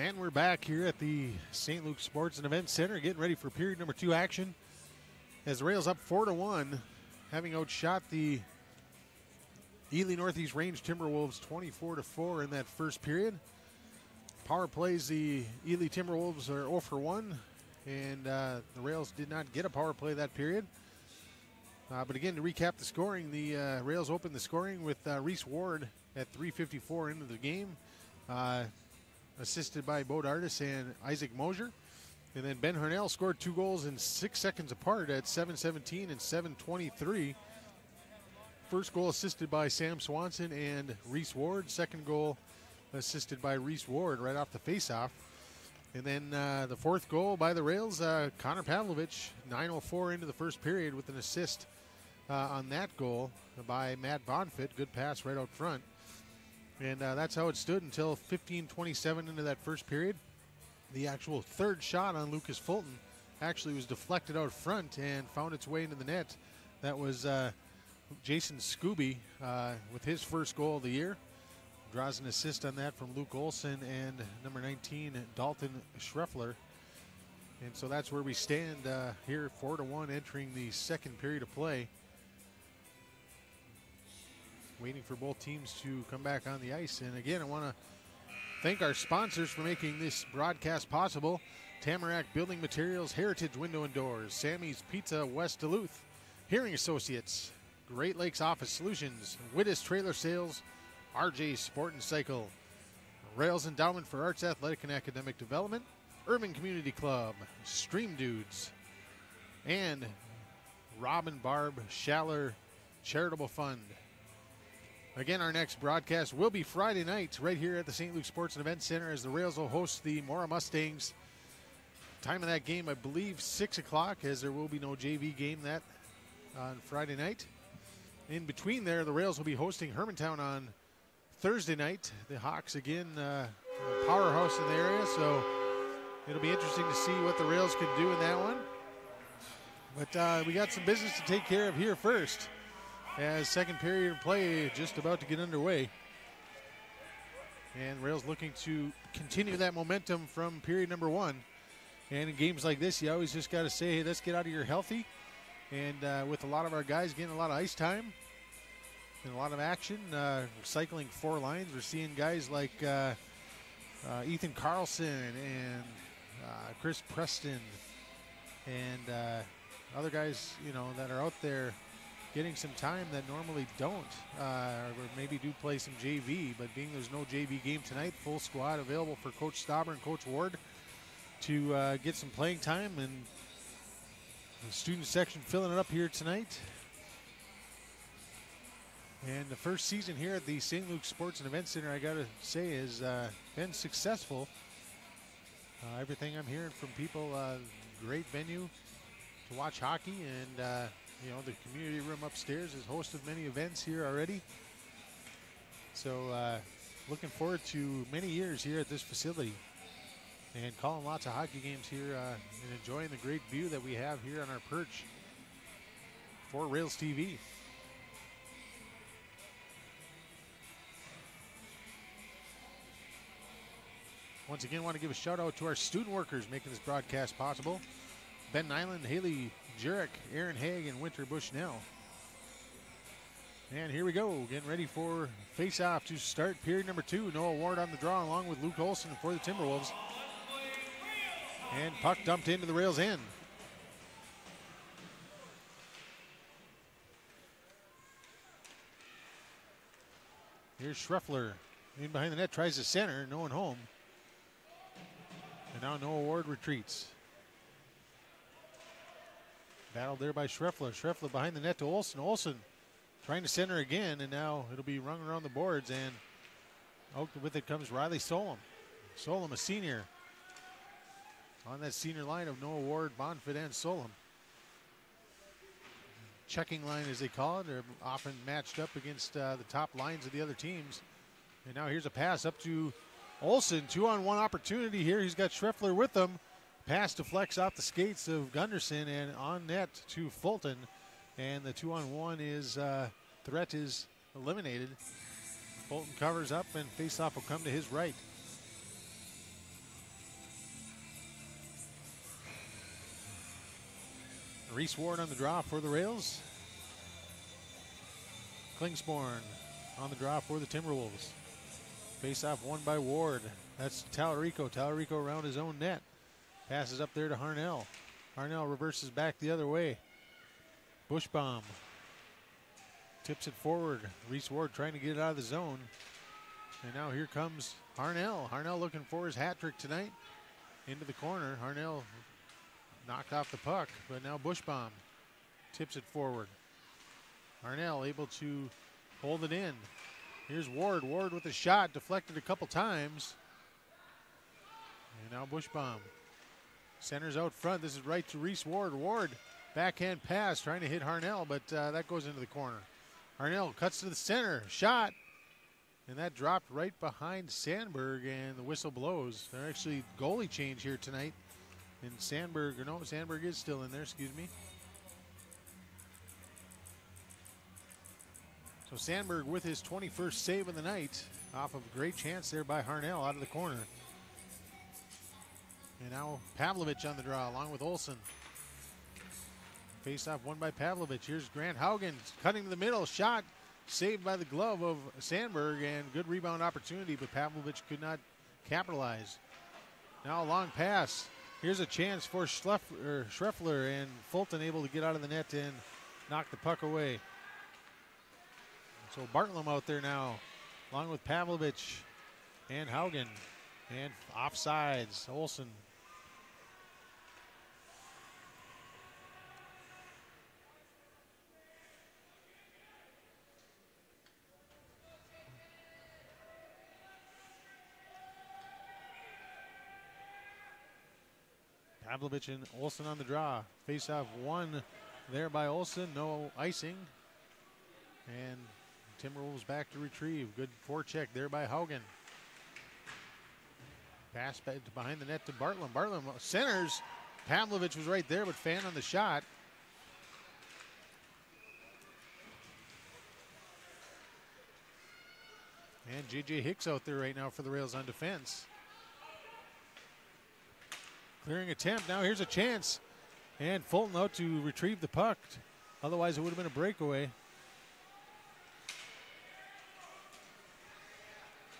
And we're back here at the St. Luke Sports and Events Center, getting ready for period number 2 action. As the Rails up 4-1, having outshot the Ely Northeast Range Timberwolves 24-4 in that first period. Power plays, the Ely Timberwolves are 0 for 1, and the Rails did not get a power play that period. But again, to recap the scoring, the Rails opened the scoring with Reese Ward at 3:54 into the game, assisted by Bo Dardis and Isaac Mosier. And then Ben Harnell scored 2 goals in 6 seconds apart at 7:17 and 7:23. First goal assisted by Sam Swanson and Reese Ward. Second goal assisted by Reese Ward right off the faceoff. And then the fourth goal by the Rails, Connor Pavlovich, 9:04 into the first period with an assist on that goal by Matt Bonfit. Good pass right out front. And that's how it stood until 15:27 into that first period. The actual third shot on Lucas Fulton actually was deflected out front and found its way into the net. That was Jason Scooby with his first goal of the year. Draws an assist on that from Luke Olson and number 19, Dalton Schreffler. And so that's where we stand here, 4-1, entering the second period of play. Waiting for both teams to come back on the ice. And again, I want to thank our sponsors for making this broadcast possible. Tamarack Building Materials, Heritage Window and Doors, Sammy's Pizza, West Duluth, Hearing Associates, Great Lakes Office Solutions, Wittes Trailer Sales, RJ Sport and Cycle, Rails Endowment for Arts, Athletic and Academic Development, Urban Community Club, Stream Dudes, and Rob and Barb Schaller Charitable Fund. Again, our next broadcast will be Friday night right here at the St. Luke Sports and Events Center as the Rails will host the Mora Mustangs. Time of that game, I believe, 6 o'clock, as there will be no JV game that on Friday night. In between there, the Rails will be hosting Hermantown on Thursday night. The Hawks, again, a powerhouse in the area, so it'll be interesting to see what the Rails can do in that one. But we got some business to take care of here first, as second period of play just about to get underway. And Rails looking to continue that momentum from period number 1. And in games like this, you always just got to say, hey, let's get out of here healthy. And with a lot of our guys getting a lot of ice time and a lot of action, cycling 4 lines, we're seeing guys like Ethan Carlson and Chris Preston and other guys, you know, that are out there getting some time that normally don't, or maybe do play some JV. But being there's no JV game tonight, full squad available for Coach Stauber and Coach Ward to get some playing time, and the student section filling it up here tonight. And the first season here at the St. Luke Sports and Events Center, I got to say, has been successful. Everything I'm hearing from people, great venue to watch hockey, and you know, the community room upstairs has hosted many events here already. So looking forward to many years here at this facility and calling lots of hockey games here and enjoying the great view that we have here on our perch for Rails TV. Once again, want to give a shout out to our student workers making this broadcast possible. Ben Nyland, Haley Jurek, Aaron Haig, and Winter Bushnell. And here we go, getting ready for face-off to start period number 2. Noah Ward on the draw along with Luke Olson for the Timberwolves. And puck dumped into the Rails end. Here's Schreffler in behind the net, tries to center, no one home. And now Noah Ward retreats. Battled there by Schreffler. Schreffler behind the net to Olson. Olson trying to center again, and now it'll be rung around the boards, and out with it comes Riley Solom. Solom, a senior, on that senior line of Noah Ward, Bonfit, and Solom. Checking line, as they call it. They're often matched up against the top lines of the other teams. And now here's a pass up to Olson. 2-on-1 opportunity here. He's got Schreffler with him. Pass deflects off the skates of Gunderson and on net to Fulton. And the 2-on-1 is threat is eliminated. Fulton covers up and faceoff will come to his right. Reese Ward on the draw for the Rails. Klingsporn on the draw for the Timberwolves. Face-off won by Ward. That's Tallarico. Tallarico around his own net. Passes up there to Harnell. Harnell reverses back the other way. Bushbaum tips it forward. Reese Ward trying to get it out of the zone. And now here comes Harnell. Harnell looking for his hat trick tonight. Into the corner. Harnell knocked off the puck, but now Bushbaum tips it forward. Harnell able to hold it in. Here's Ward. Ward with a shot, deflected a couple times. And now Bushbaum. Centers out front. This is right to Reese Ward. Ward, backhand pass, trying to hit Harnell, but that goes into the corner. Harnell cuts to the center. Shot. And that dropped right behind Sandberg, and the whistle blows. They're actually goalie change here tonight. And Sandberg is still in there, excuse me. So Sandberg with his 21st save of the night off of a great chance there by Harnell out of the corner. And now Pavlovich on the draw along with Olsen. Face-off won by Pavlovich. Here's Grant Haugen cutting to the middle. Shot saved by the glove of Sandberg, and good rebound opportunity, but Pavlovich could not capitalize. Now a long pass. Here's a chance for Schreffler, and Fulton able to get out of the net and knock the puck away. So Bartlam out there now, along with Pavlovich and Haugen. And offsides, Olsen. Pavlovich and Olsen on the draw. Face-off won there by Olsen. No icing. And Timberwolves back to retrieve. Good forecheck there by Haugen. Pass behind the net to Bartlam. Bartlam centers. Pavlovich was right there, but Fan on the shot. And J.J. Hicks out there right now for the Rails on defense. Clearing attempt. Now here's a chance. And Fulton out to retrieve the puck. Otherwise, it would have been a breakaway.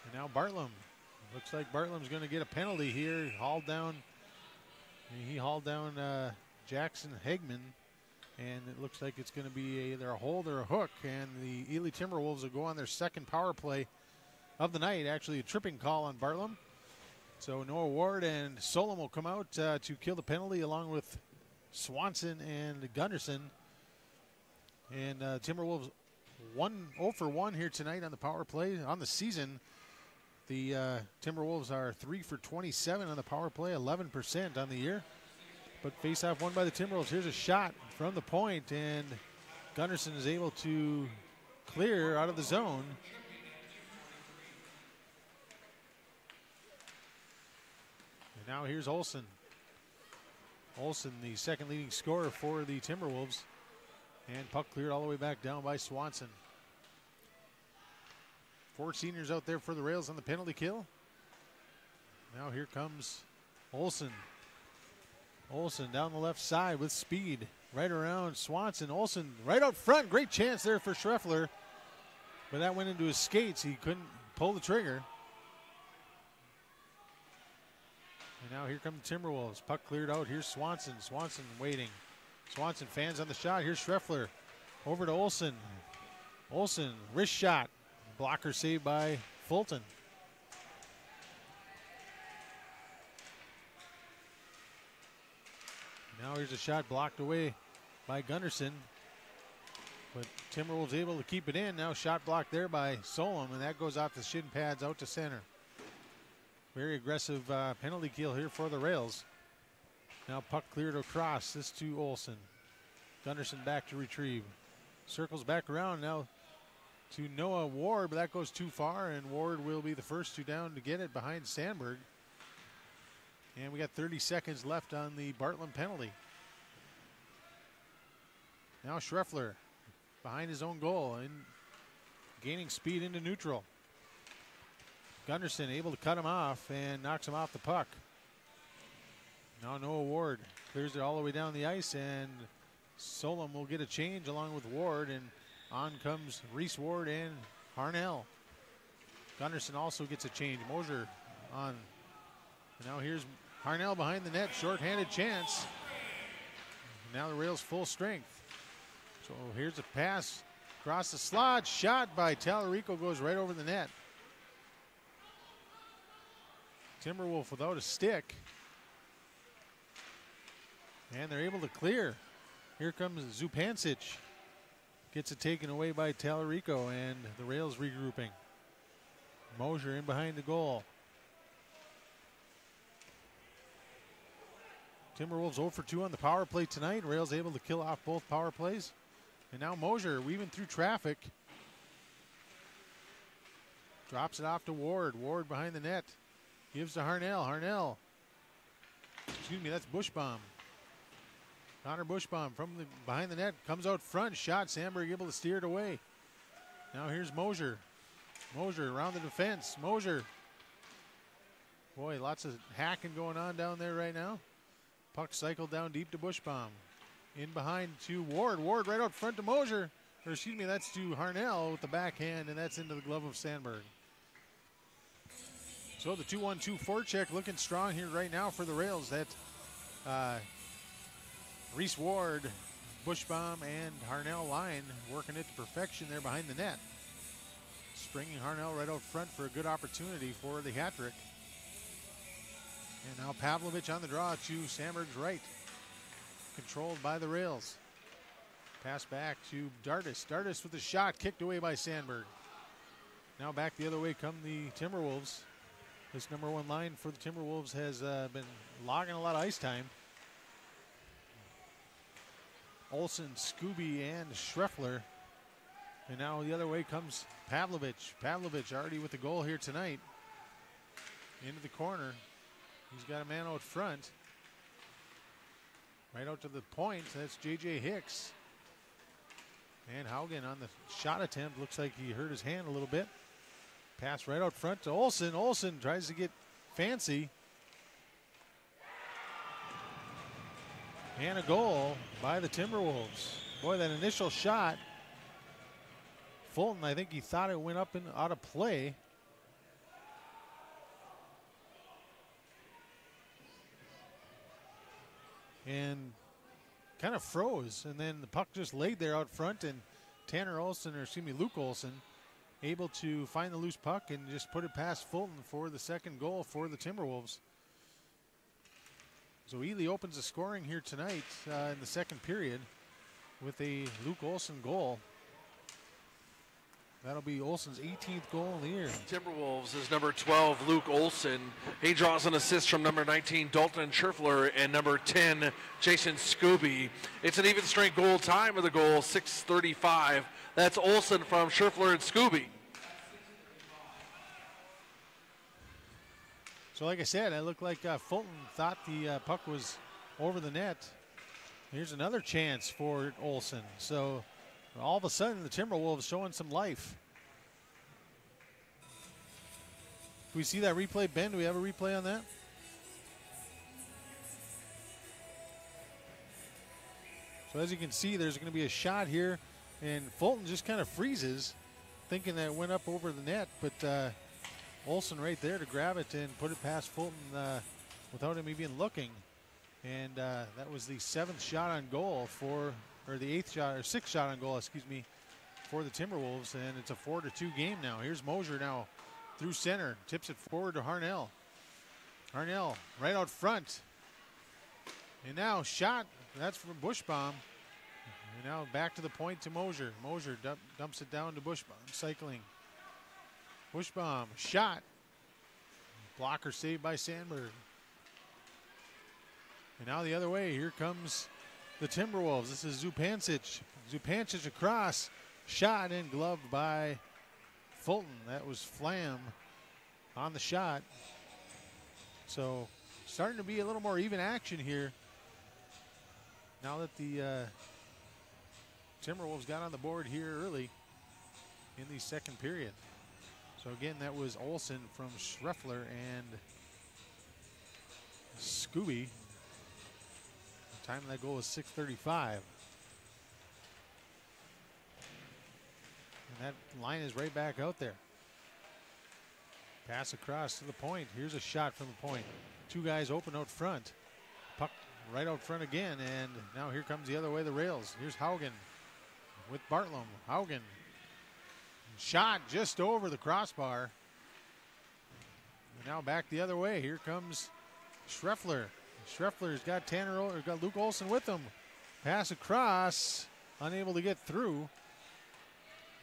And now Bartlam. Looks like Bartlam's going to get a penalty here. He hauled down Jackson Hegman. And it looks like it's going to be either a hold or a hook. And the Ely Timberwolves will go on their second power play of the night. Actually, a tripping call on Bartlam. So Noah Ward and Solom will come out to kill the penalty along with Swanson and Gunderson. And Timberwolves 0 for 1 here tonight on the power play. On the season, the Timberwolves are 3 for 27 on the power play, 11% on the year. But face-off won by the Timberwolves. Here's a shot from the point, and Gunderson is able to clear out of the zone. And now here's Olsen. Olsen, the second leading scorer for the Timberwolves. And puck cleared all the way back down by Swanson. 4 seniors out there for the Rails on the penalty kill. Now here comes Olsen. Olsen down the left side with speed. Right around Swanson. Olsen right out front. Great chance there for Schreffler. But that went into his skates. He couldn't pull the trigger. And now here come the Timberwolves. Puck cleared out. Here's Swanson. Swanson waiting. Swanson fans on the shot. Here's Schreffler. Over to Olsen. Olsen, wrist shot. Blocker saved by Fulton. Now here's a shot blocked away by Gunderson. But Timberwolves able to keep it in. Now shot blocked there by Solom, and that goes off the shin pads out to center. Very aggressive penalty kill here for the Rails. Now puck cleared across. This to Olsen. Gunderson back to retrieve. Circles back around now to Noah Ward, but that goes too far, and Ward will be the first two down to get it behind Sandberg. And we got 30 seconds left on the Bartlam penalty. Now Schreffler behind his own goal and gaining speed into neutral. Gunderson able to cut him off and knocks him off the puck. Now Noah Ward clears it all the way down the ice, and Solom will get a change along with Ward, and on comes Reese Ward and Harnell. Gunnarsson also gets a change. Mosier on. And now here's Harnell behind the net, short-handed chance. Now the Rails full strength. So here's a pass across the slot, shot by Tallarico, goes right over the net. Timberwolf without a stick. And they're able to clear. Here comes Zupancic. Gets it taken away by Tallarico, and the Rails regrouping. Mosier in behind the goal. Timberwolves 0 for 2 on the power play tonight. Rails able to kill off both power plays. And now Mosier weaving through traffic. Drops it off to Ward. Ward behind the net. Gives to Harnell. Harnell. Excuse me, that's Bushbaum. Connor Bushbaum from behind the net. Comes out front. Shot. Sandberg able to steer it away. Now here's Mosier. Mosier around the defense. Mosier. Boy, lots of hacking going on down there right now. Puck cycled down deep to Bushbaum. In behind to Ward. Ward right out front to Mosier. Or excuse me, that's to Harnell with the backhand, and that's into the glove of Sandberg. So the 2-1-2 forecheck looking strong here right now for the Rails. That Reese Ward, Bushbaum, and Harnell line working it to perfection there behind the net. Springing Harnell right out front for a good opportunity for the hat trick. And now Pavlovich on the draw to Sandberg's right. Controlled by the Rails. Pass back to Dardis. Dardis with a shot kicked away by Sandberg. Now back the other way come the Timberwolves. This number one line for the Timberwolves has been logging a lot of ice time. Olsen, Scooby, and Schreffler. And now the other way comes Pavlovich. Pavlovich already with the goal here tonight. Into the corner. He's got a man out front. Right out to the point. That's J.J. Hicks. And Haugen on the shot attempt. Looks like he hurt his hand a little bit. Pass right out front to Olsen. Olsen tries to get fancy. And a goal by the Timberwolves. Boy, that initial shot. Fulton, I think he thought it went up and out of play. And kind of froze, and then the puck just laid there out front, and Tanner Olsen, or excuse me, Luke Olsen, able to find the loose puck and just put it past Fulton for the second goal for the Timberwolves. So Ely opens the scoring here tonight in the second period with a Luke Olsen goal. That'll be Olsen's 18th goal in the year. Timberwolves is number 12, Luke Olsen. He draws an assist from number 19, Dalton Scherfler, and number 10, Jason Scooby. It's an even strength goal time of the goal, 6:35. That's Olsen from Scherfler and Scooby. So like I said, it looked like Fulton thought the puck was over the net. Here's another chance for Olsen. So all of a sudden, the Timberwolves showing some life. Do we see that replay, Ben? Do we have a replay on that? So as you can see, there's going to be a shot here, and Fulton just kind of freezes, thinking that it went up over the net, but Olsen right there to grab it and put it past Fulton without him even looking. And that was the 7th shot on goal for, or the 8th shot, or 6th shot on goal, excuse me, for the Timberwolves, and it's a 4-2 game now. Here's Mosier now through center, tips it forward to Harnell. Harnell right out front. And now shot, that's from Bushbaum. And now back to the point to Mosier. Mosier dumps it down to Bushbaum, cycling. Bushbaum, shot. Blocker saved by Sandberg. And now the other way, here comes the Timberwolves. This is Zupancic. Zupancic across, shot and gloved by Fulton. That was Flam on the shot. So starting to be a little more even action here now that the Timberwolves got on the board here early in the second period. So again, that was Olsen from Schreffler and Scooby. The time of that goal was 6:35. And that line is right back out there. Pass across to the point. Here's a shot from the point. Two guys open out front. Puck right out front again, and now here comes the other way, the rails. Here's Haugen with Bartlom. Haugen. Shot just over the crossbar. And now back the other way. Here comes Schreffler. Schreffler's got got Luke Olson with him. Pass across, unable to get through.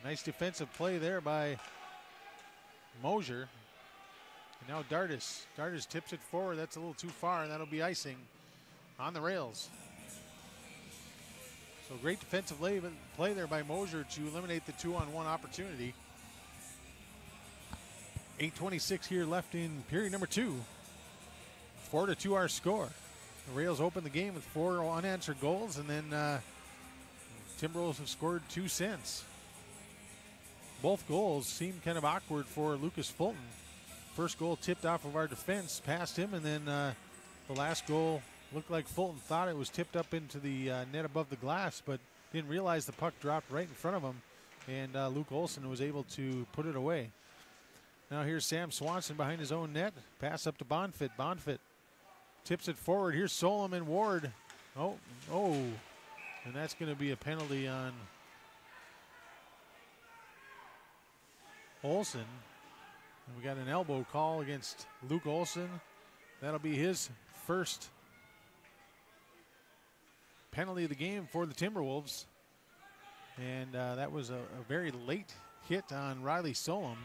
Nice defensive play there by Mosier. And now Dardis. Dardis tips it forward. That's a little too far, and that'll be icing on the rails. So great defensive play there by Mosier to eliminate the 2-on-1 opportunity. 8:26 here left in period number 2. 4-2 our score. The Rails opened the game with 4 unanswered goals, and then Timberwolves have scored 2 since. Both goals seemed kind of awkward for Lucas Fulton. First goal tipped off of our defense past him, and then the last goal looked like Fulton thought it was tipped up into the net above the glass, but didn't realize the puck dropped right in front of him, and Luke Olson was able to put it away. Now here's Sam Swanson behind his own net. Pass up to Bonfit. Bonfit tips it forward. Here's Solomon Ward. Oh, and that's going to be a penalty on Olson. And we got an elbow call against Luke Olson. That'll be his first penalty of the game for the Timberwolves. And that was a very late hit on Riley Solom.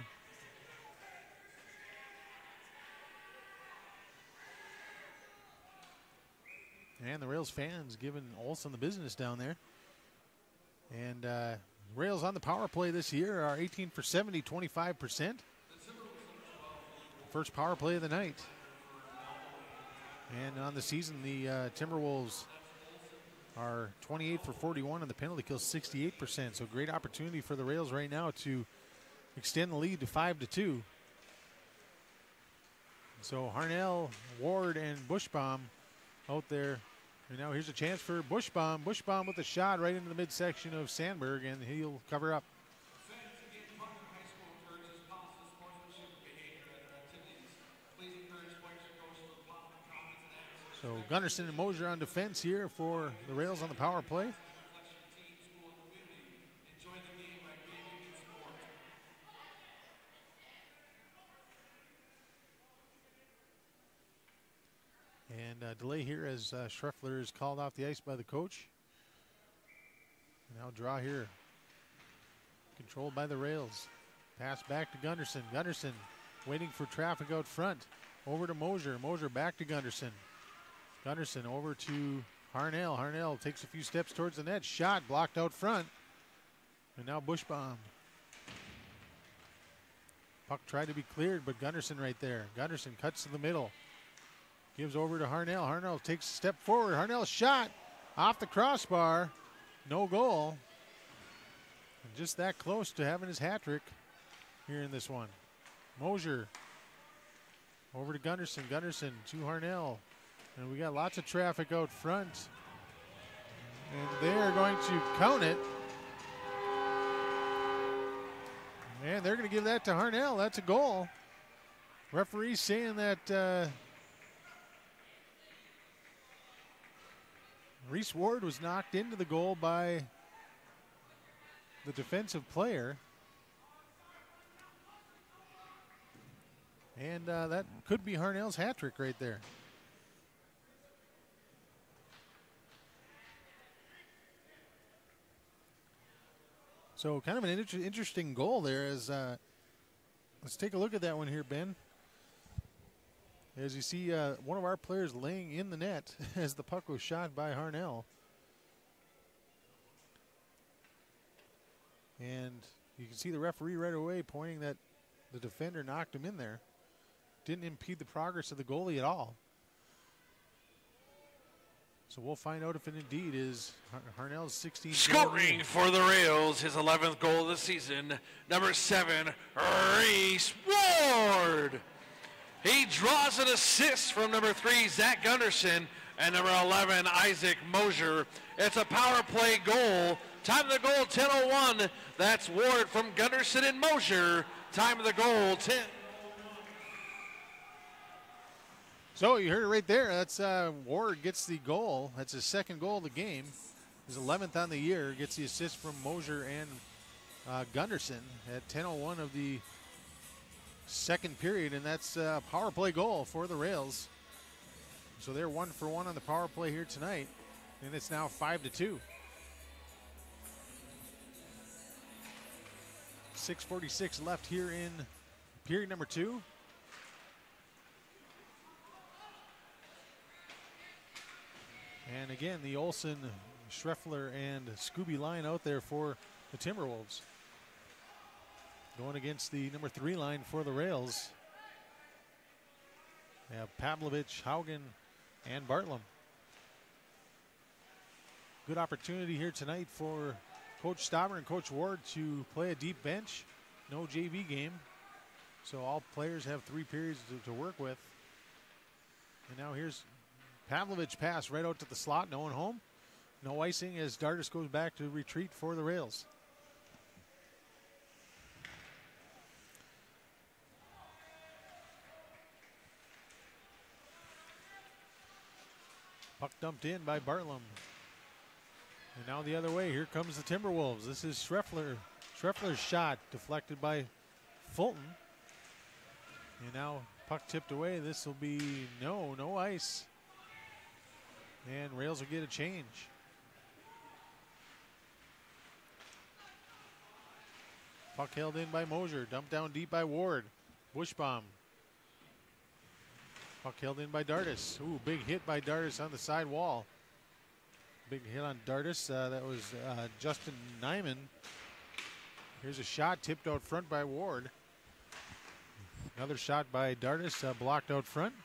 And the Rails fans giving Olson the business down there. And Rails on the power play this year are 18 for 70, 25%. First power play of the night. And on the season, the Timberwolves are 28 for 41 and the penalty kill 68%. So great opportunity for the Rails right now to extend the lead to 5-2. So Harnell, Ward, and Bushbaum out there. And now here's a chance for Bushbaum. Bushbaum with a shot right into the midsection of Sandberg, and he'll cover up. So Gunnarsson and Mosier on defense here for the Rails on the power play. And delay here as Schreffler is called off the ice by the coach. Now draw here. Controlled by the Rails. Pass back to Gunnarsson. Gunnarsson waiting for traffic out front. Over to Mosier. Mosier back to Gunnarsson. Gunnarsson over to Harnell. Harnell takes a few steps towards the net. Shot blocked out front. And now Bushbaum. Puck tried to be cleared, but Gunnarsson right there. Gunnarsson cuts to the middle. Gives over to Harnell. Harnell takes a step forward. Harnell shot off the crossbar. No goal. And just that close to having his hat trick here in this one. Mosier over to Gunnarsson. Gunnarsson to Harnell. And we got lots of traffic out front. And they are going to count it. And they're going to give that to Harnell. That's a goal. Referee saying that Reese Ward was knocked into the goal by the defensive player. And that could be Harnell's hat trick right there. So kind of an interesting goal there. As let's take a look at that one here, Ben. As you see, one of our players laying in the net as the puck was shot by Harnell. And you can see the referee right away pointing that the defender knocked him in there. Didn't impede the progress of the goalie at all. So we'll find out if it indeed is Harnell's 16th. Scoring for the Rails, his 11th goal of the season, number 7, Reese Ward. He draws an assist from number 3, Zach Gunnarsson, and number 11, Isaac Mosier. It's a power play goal Time of the goal, 10:01. That's Ward from Gunderson and Mosher. Time of the goal, 10. So you heard it right there. That's Ward gets the goal. That's his second goal of the game. His 11th on the year. Gets the assist from Mosher and Gunderson at 10:01 of the second period, and that's a power play goal for the Rails. So they're 1 for 1 on the power play here tonight, and it's now 5-2. 6:46 left here in period number 2. And again, the Olsen, Schreffler, and Scooby line out there for the Timberwolves. Going against the number 3 line for the Rails. They have Pavlovich, Haugen, and Bartlam. Good opportunity here tonight for Coach Stauber and Coach Ward to play a deep bench. No JV game. So all players have 3 periods to work with. And now here's Pavlovich pass right out to the slot. No one home. No icing as Dardis goes back to retreat for the Rails. Puck dumped in by Bartlam. And now the other way. Here comes the Timberwolves. This is Schreffler. Schreffler's shot deflected by Fulton. And now puck tipped away. This will be no ice. And Rails will get a change. Puck held in by Mosher. Dumped down deep by Ward. Bushbaum. Puck held in by Dardis. Ooh, big hit by Dardis on the side wall. Big hit on Dardis. That was Justin Nyman. Here's a shot tipped out front by Ward. Another shot by Dardis, blocked out front.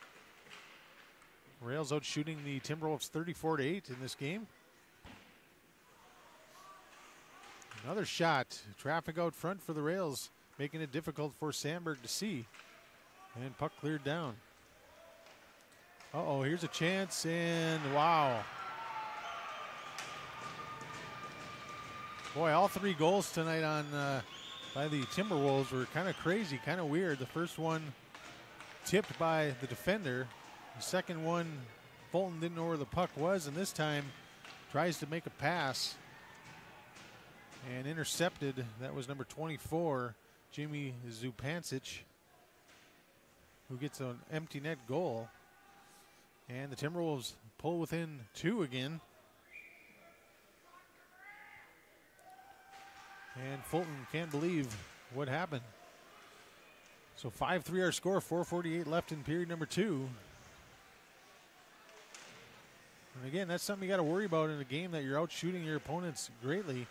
Rails out shooting the Timberwolves 34-8 in this game. Another shot. Traffic out front for the Rails, making it difficult for Sandberg to see. And puck cleared down. Uh-oh, here's a chance, and wow. Boy, all 3 goals tonight on by the Timberwolves were kind of crazy, kind of weird. The first one tipped by the defender. The second one, Fulton didn't know where the puck was, and this time tries to make a pass and intercepted. That was number 24, Jimmy Zupancic, who gets an empty net goal. And the Timberwolves pull within 2 again. And Fulton can't believe what happened. So 5-3 our score, 4:48 left in period number 2. And again, that's something you got to worry about in a game that you're out shooting your opponents greatly.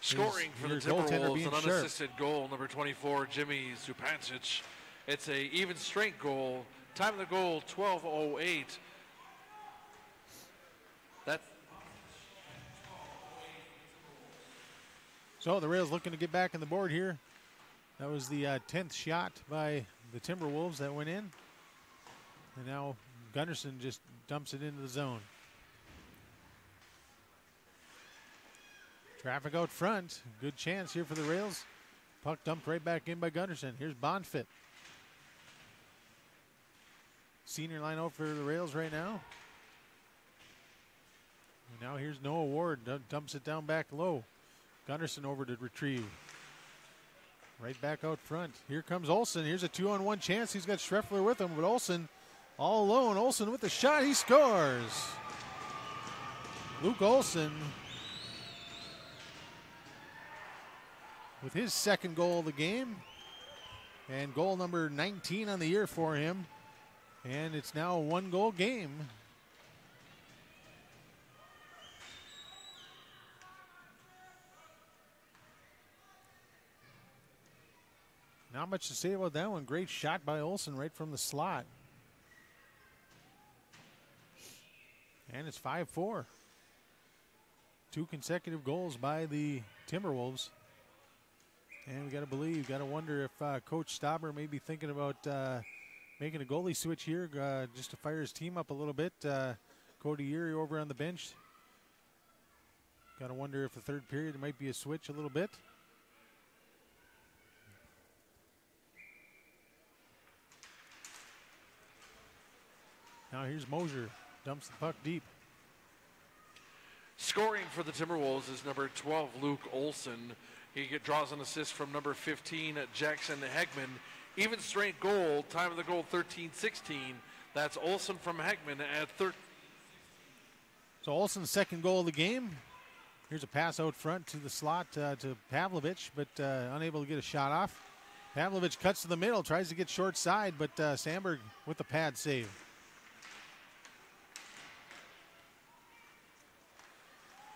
Scoring for the Timberwolves, an unassisted goal, number 24, Jimmy Zupancic. It's a even strength goal. Time of the goal, 12:08. So the Rails looking to get back on the board here. That was the 10th shot by the Timberwolves that went in. And now Gunderson just dumps it into the zone. Traffic out front. Good chance here for the Rails. Puck dumped right back in by Gunderson. Here's Bonfit. Senior line out for the Rails right now. And now here's Noah Ward. Dumps it down back low. Gunderson over to retrieve. Right back out front. Here comes Olsen. Here's a 2-on-1 chance. He's got Schreffler with him, but Olsen all alone. Olsen with the shot. He scores. Luke Olsen with his second goal of the game. And goal number 19 on the year for him. And it's now a 1-goal game. Not much to say about that one. Great shot by Olsen right from the slot. And it's 5-4. 2 consecutive goals by the Timberwolves. And we got to believe, got to wonder if Coach Stauber may be thinking about making a goalie switch here just to fire his team up a little bit. Cody Erie over on the bench. Got to wonder if the third period might be a switch a little bit. Now here's Mosier, dumps the puck deep. Scoring for the Timberwolves is number 12, Luke Olson. He draws an assist from number 15, Jackson Hegman. Even strength goal, time of the goal 13-16. That's Olson from Hegman at 13. So Olson's second goal of the game. Here's a pass out front to the slot to Pavlovich, but unable to get a shot off. Pavlovich cuts to the middle, tries to get short side, but Sandberg with the pad save.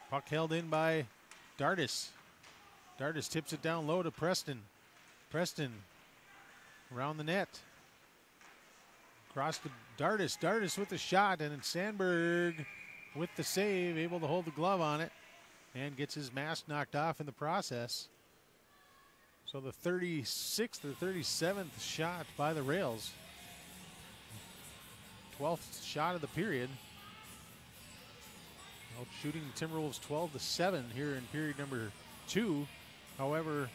Puck held in by Dardis. Dardis tips it down low to Preston. Preston around the net. Across to Dardis. Dardis with the shot, and then Sandberg with the save, able to hold the glove on it, and gets his mask knocked off in the process. So the 36th or 37th shot by the Rails. 12th shot of the period. Out shooting the Timberwolves 12-7 here in period number 2. However,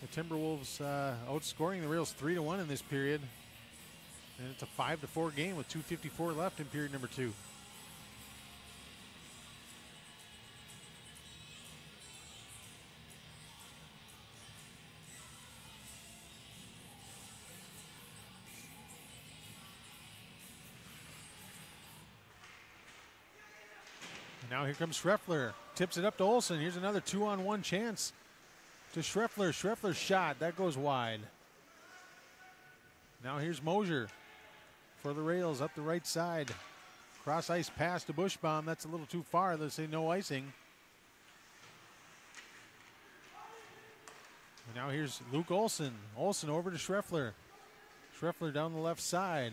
the Timberwolves outscoring the Rails 3-1 in this period. And it's a 5-4 game with 2:54 left in period number 2. Now here comes Schreffler. Tips it up to Olsen. Here's another 2-on-1 chance to Schreffler. Schreffler's shot. That goes wide. Now here's Mosier for the Rails up the right side. Cross ice pass to Bushbaum. That's a little too far. They say no icing. And now here's Luke Olsen. Olsen over to Schreffler. Schreffler down the left side.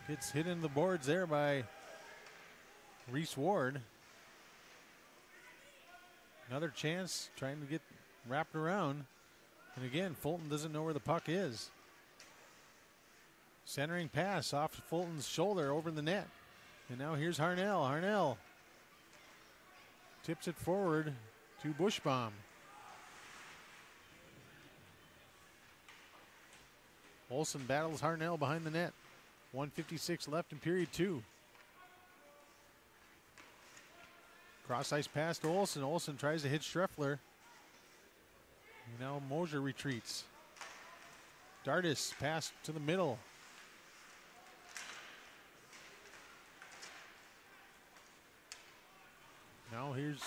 Gets hit into the boards there by Reese Ward. Another chance trying to get wrapped around. And again, Fulton doesn't know where the puck is. Centering pass off Fulton's shoulder over the net. And now here's Harnell. Harnell tips it forward to Bushbaum. Olsen battles Harnell behind the net. 1:56 left in period 2. Cross ice pass to Olsen. Olsen tries to hit Schreffler. Now Mosier retreats. Dardis pass to the middle. Now here's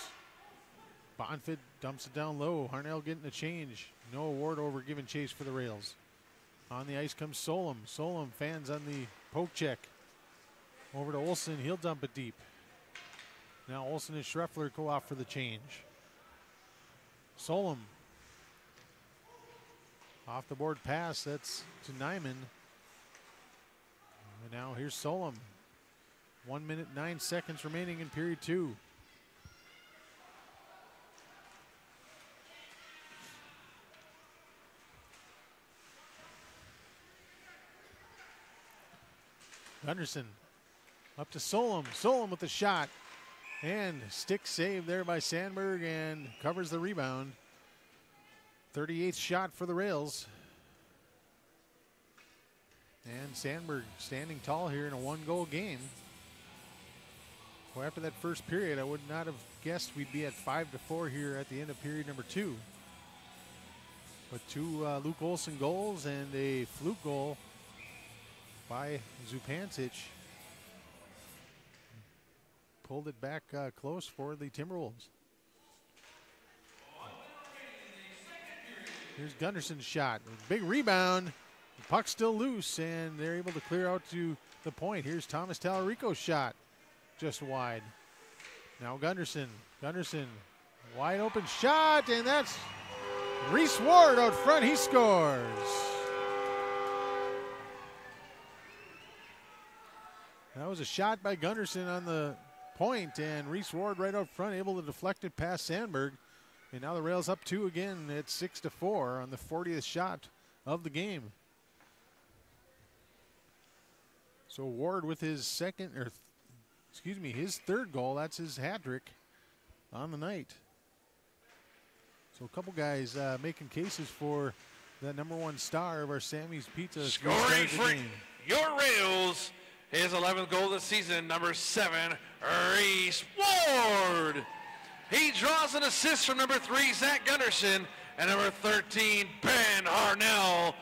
Bonfit, dumps it down low. Harnell getting a change. No award over giving chase for the Rails. On the ice comes Solom. Solom fans on the poke check. Over to Olsen. He'll dump it deep. Now Olsen and Schreffler go off for the change. Solom. Off the board pass. That's to Nyman. And now here's Solom. 1 minute, 9 seconds remaining in period 2. Gunderson up to Solom. Solom with the shot. And stick save there by Sandberg and covers the rebound. 38th shot for the Rails. And Sandberg standing tall here in a 1-goal game. Well, after that first period, I would not have guessed we'd be at 5-4 here at the end of period number 2. But 2 Luke Olsen goals and a fluke goal by Zupancic. Pulled it back close for the Timberwolves. Here's Gunderson's shot. Big rebound. The puck's still loose, and they're able to clear out to the point. Here's Thomas Tallarico's shot. Just wide. Now Gunderson. Gunderson. Wide open shot, and that's Reese Ward out front. He scores. That was a shot by Gunderson on the point, and Reese Ward right out front able to deflect it past Sandberg. And now the Rails up 2 again at 6-4 on the 40th shot of the game. So Ward with his his third goal. That's his hat trick on the night. So a couple guys making cases for the #1 star of our Sammy's Pizza. Scoring for your Rails, his 11th goal this season, number 7, Reese Ward. He draws an assist from number 3, Zach Gunderson, and number 13, Ben Harnell.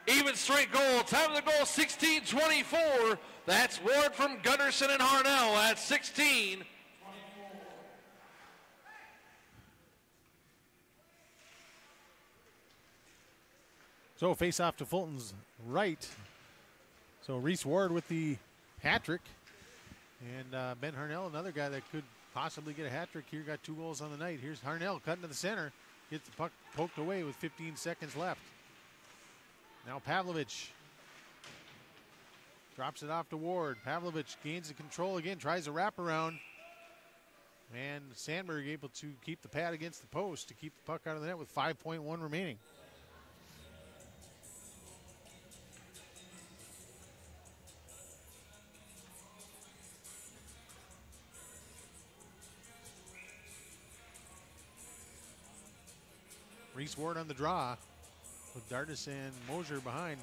Even straight goal, time of the goal, 16:24. That's Ward from Gunderson and Harnell at 16. So face off to Fulton's right. So Reese Ward with the hat trick. And Ben Harnell, another guy that could possibly get a hat trick here, got 2 goals on the night. Here's Harnell cutting to the center. Gets the puck poked away with 15 seconds left. Now Pavlovich drops it off to Ward. Pavlovich gains the control again, tries a wraparound. And Sandberg able to keep the pad against the post to keep the puck out of the net with 5.1 remaining. Reese Ward on the draw with Dardis and Mosier behind.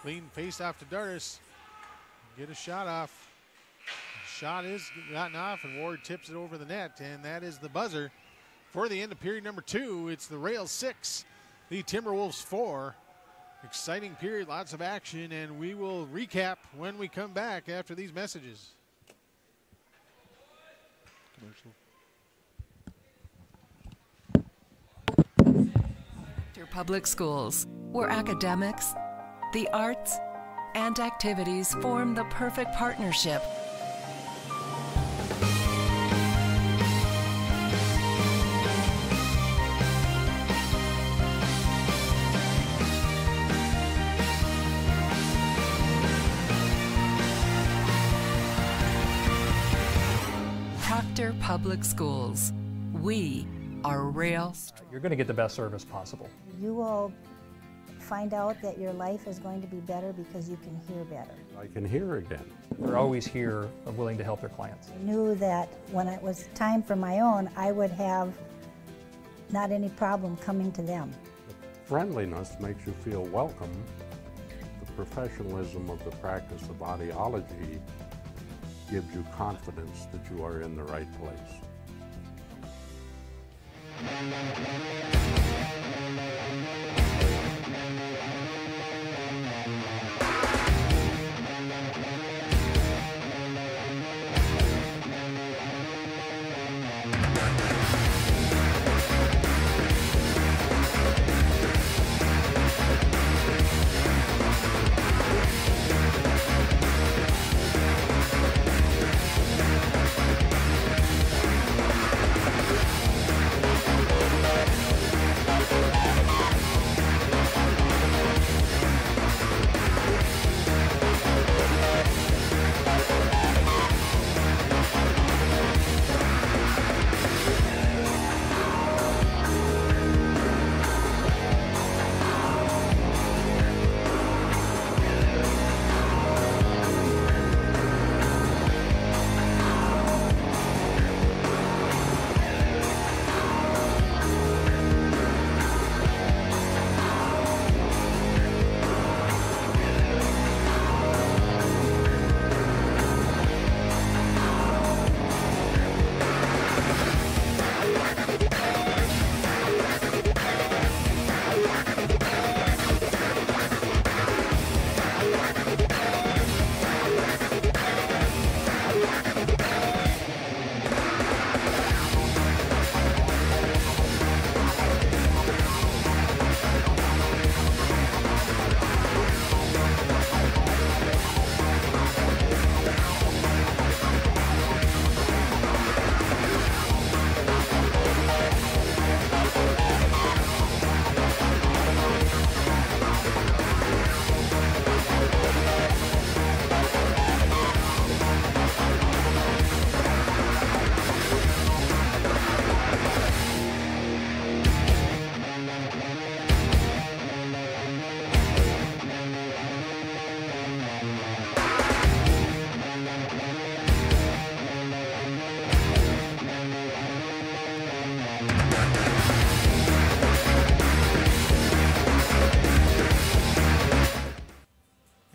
Clean face off to Dardis. Get a shot off. Shot is gotten off and Ward tips it over the net, and that is the buzzer for the end of period number 2. It's the Rails 6, the Timberwolves 4. Exciting period, lots of action, and we will recap when we come back after these messages. Commercial. Public schools, where academics, the arts, and activities form the perfect partnership. Proctor Public Schools. We are Rails. You're going to get the best service possible. You will find out that your life is going to be better because you can hear better. I can hear again. They're always here, willing to help their clients. I knew that when it was time for my own, I would have not any problem coming to them. The friendliness makes you feel welcome. The professionalism of the practice of audiology gives you confidence that you are in the right place.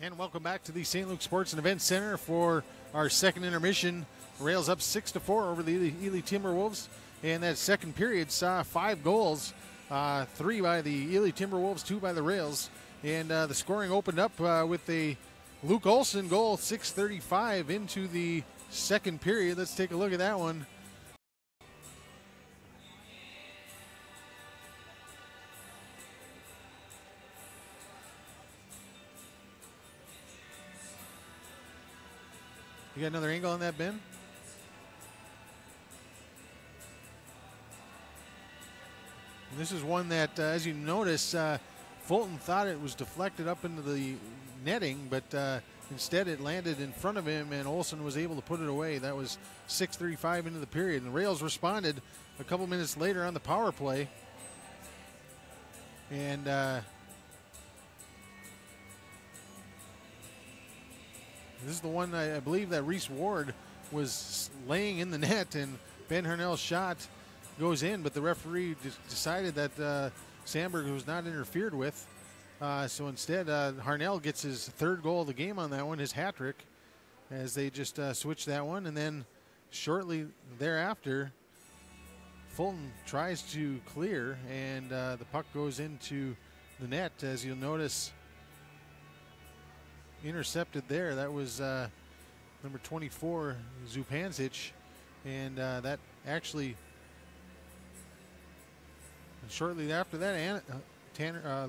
And welcome back to the St. Luke Sports and Events Center for our second intermission. Rails up 6-4 over the Ely Timberwolves. And that second period saw 5 goals, 3 by the Ely Timberwolves, 2 by the Rails. And the scoring opened up with a Luke Olson goal, 6:35 into the second period. Let's take a look at that one. You got another angle on that, Ben? And this is one that, as you notice, Fulton thought it was deflected up into the netting, but instead it landed in front of him, and Olson was able to put it away. That was 6:35 into the period. And the Rails responded a couple minutes later on the power play. And this is the one I believe that Reese Ward was laying in the net, and Ben Harnell's shot goes in, but the referee decided that Sandberg was not interfered with. So instead, Harnell gets his third goal of the game on that one, his hat trick, as they just switched that one. And then shortly thereafter, Fulton tries to clear, and the puck goes into the net, as you'll notice. Intercepted there. That was number 24, Zupancic, and that actually, shortly after that,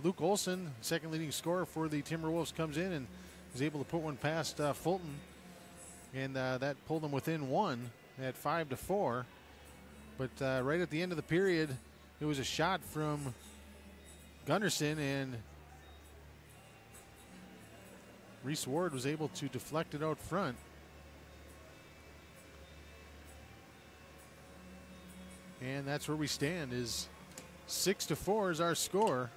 Luke Olson, second leading scorer for the Timberwolves, comes in and is able to put one past Fulton, and that pulled them within 1 at 5-4. But right at the end of the period, it was a shot from Gunnarsson, and Reese Ward was able to deflect it out front. And that's where we stand, is 6-4 is our score.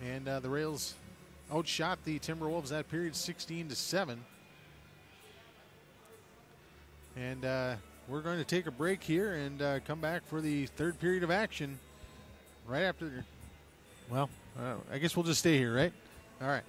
And the Rails outshot the Timberwolves that period 16-7. And we're going to take a break here and come back for the third period of action right after. Well, I guess we'll just stay here, right? All right.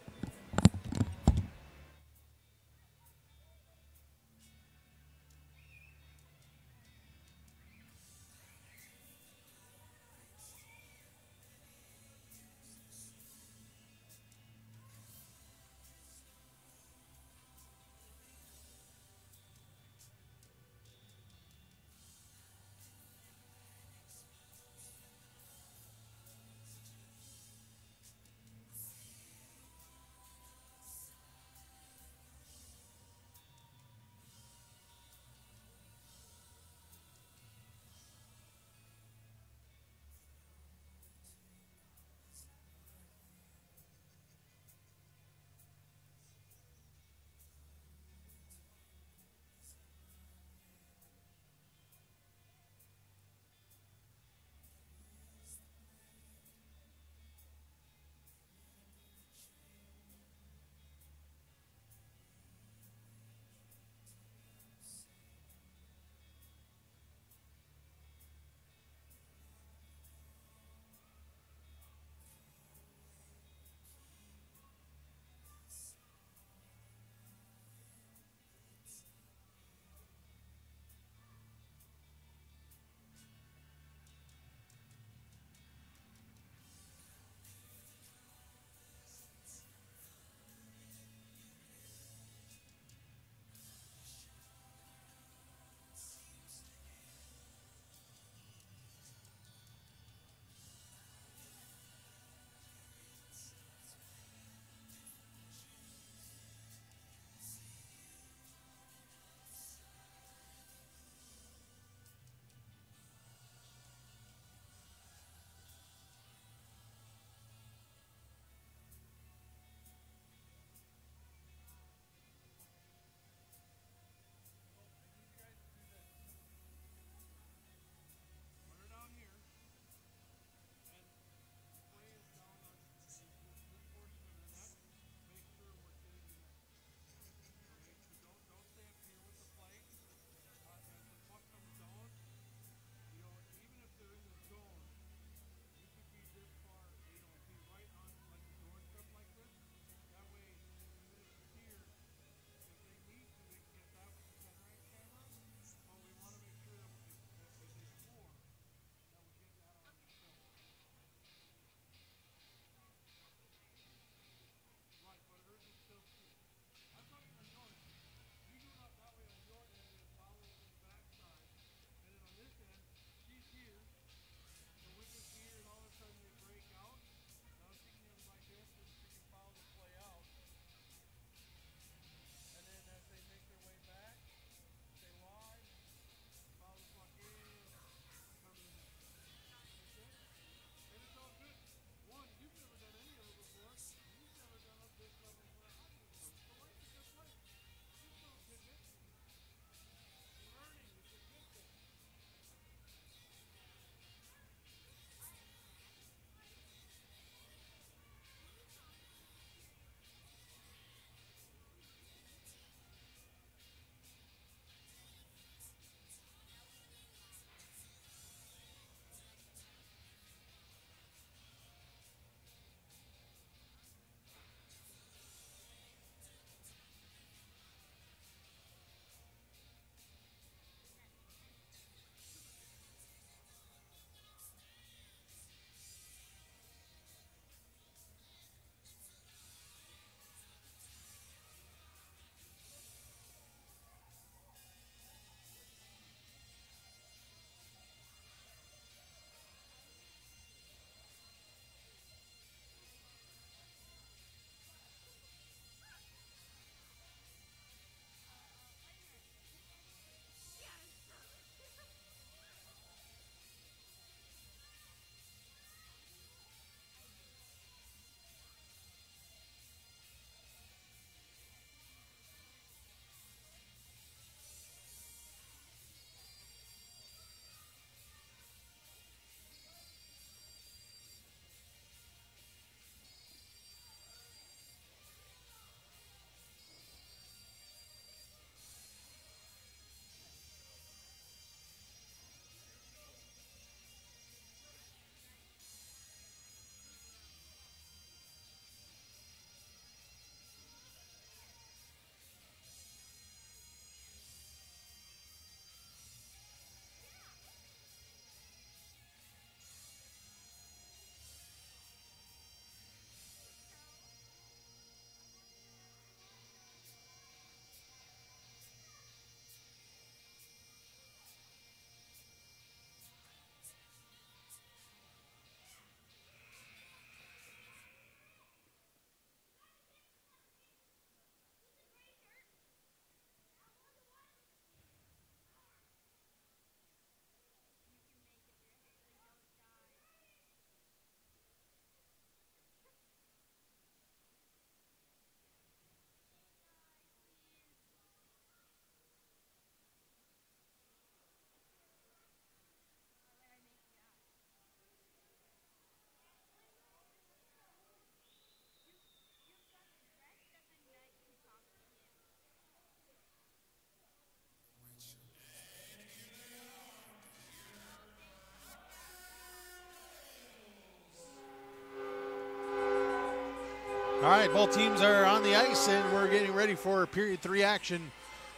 All right, both teams are on the ice, and we're getting ready for period 3 action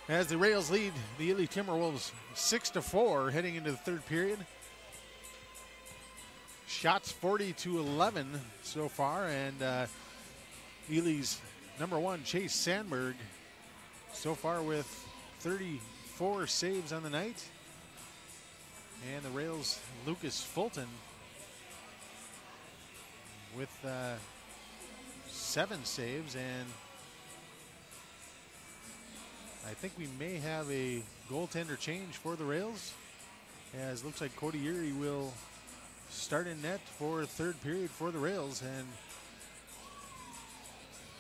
as the Rails lead the Ely Timberwolves 6-4 heading into the third period. Shots 40-11 so far, and Ely's number 1, Chase Sandberg, so far with 34 saves on the night. And the Rails' Lucas Fulton with 7 saves, and I think we may have a goaltender change for the Rails, as looks like Cody Erie will start in net for third period for the Rails, and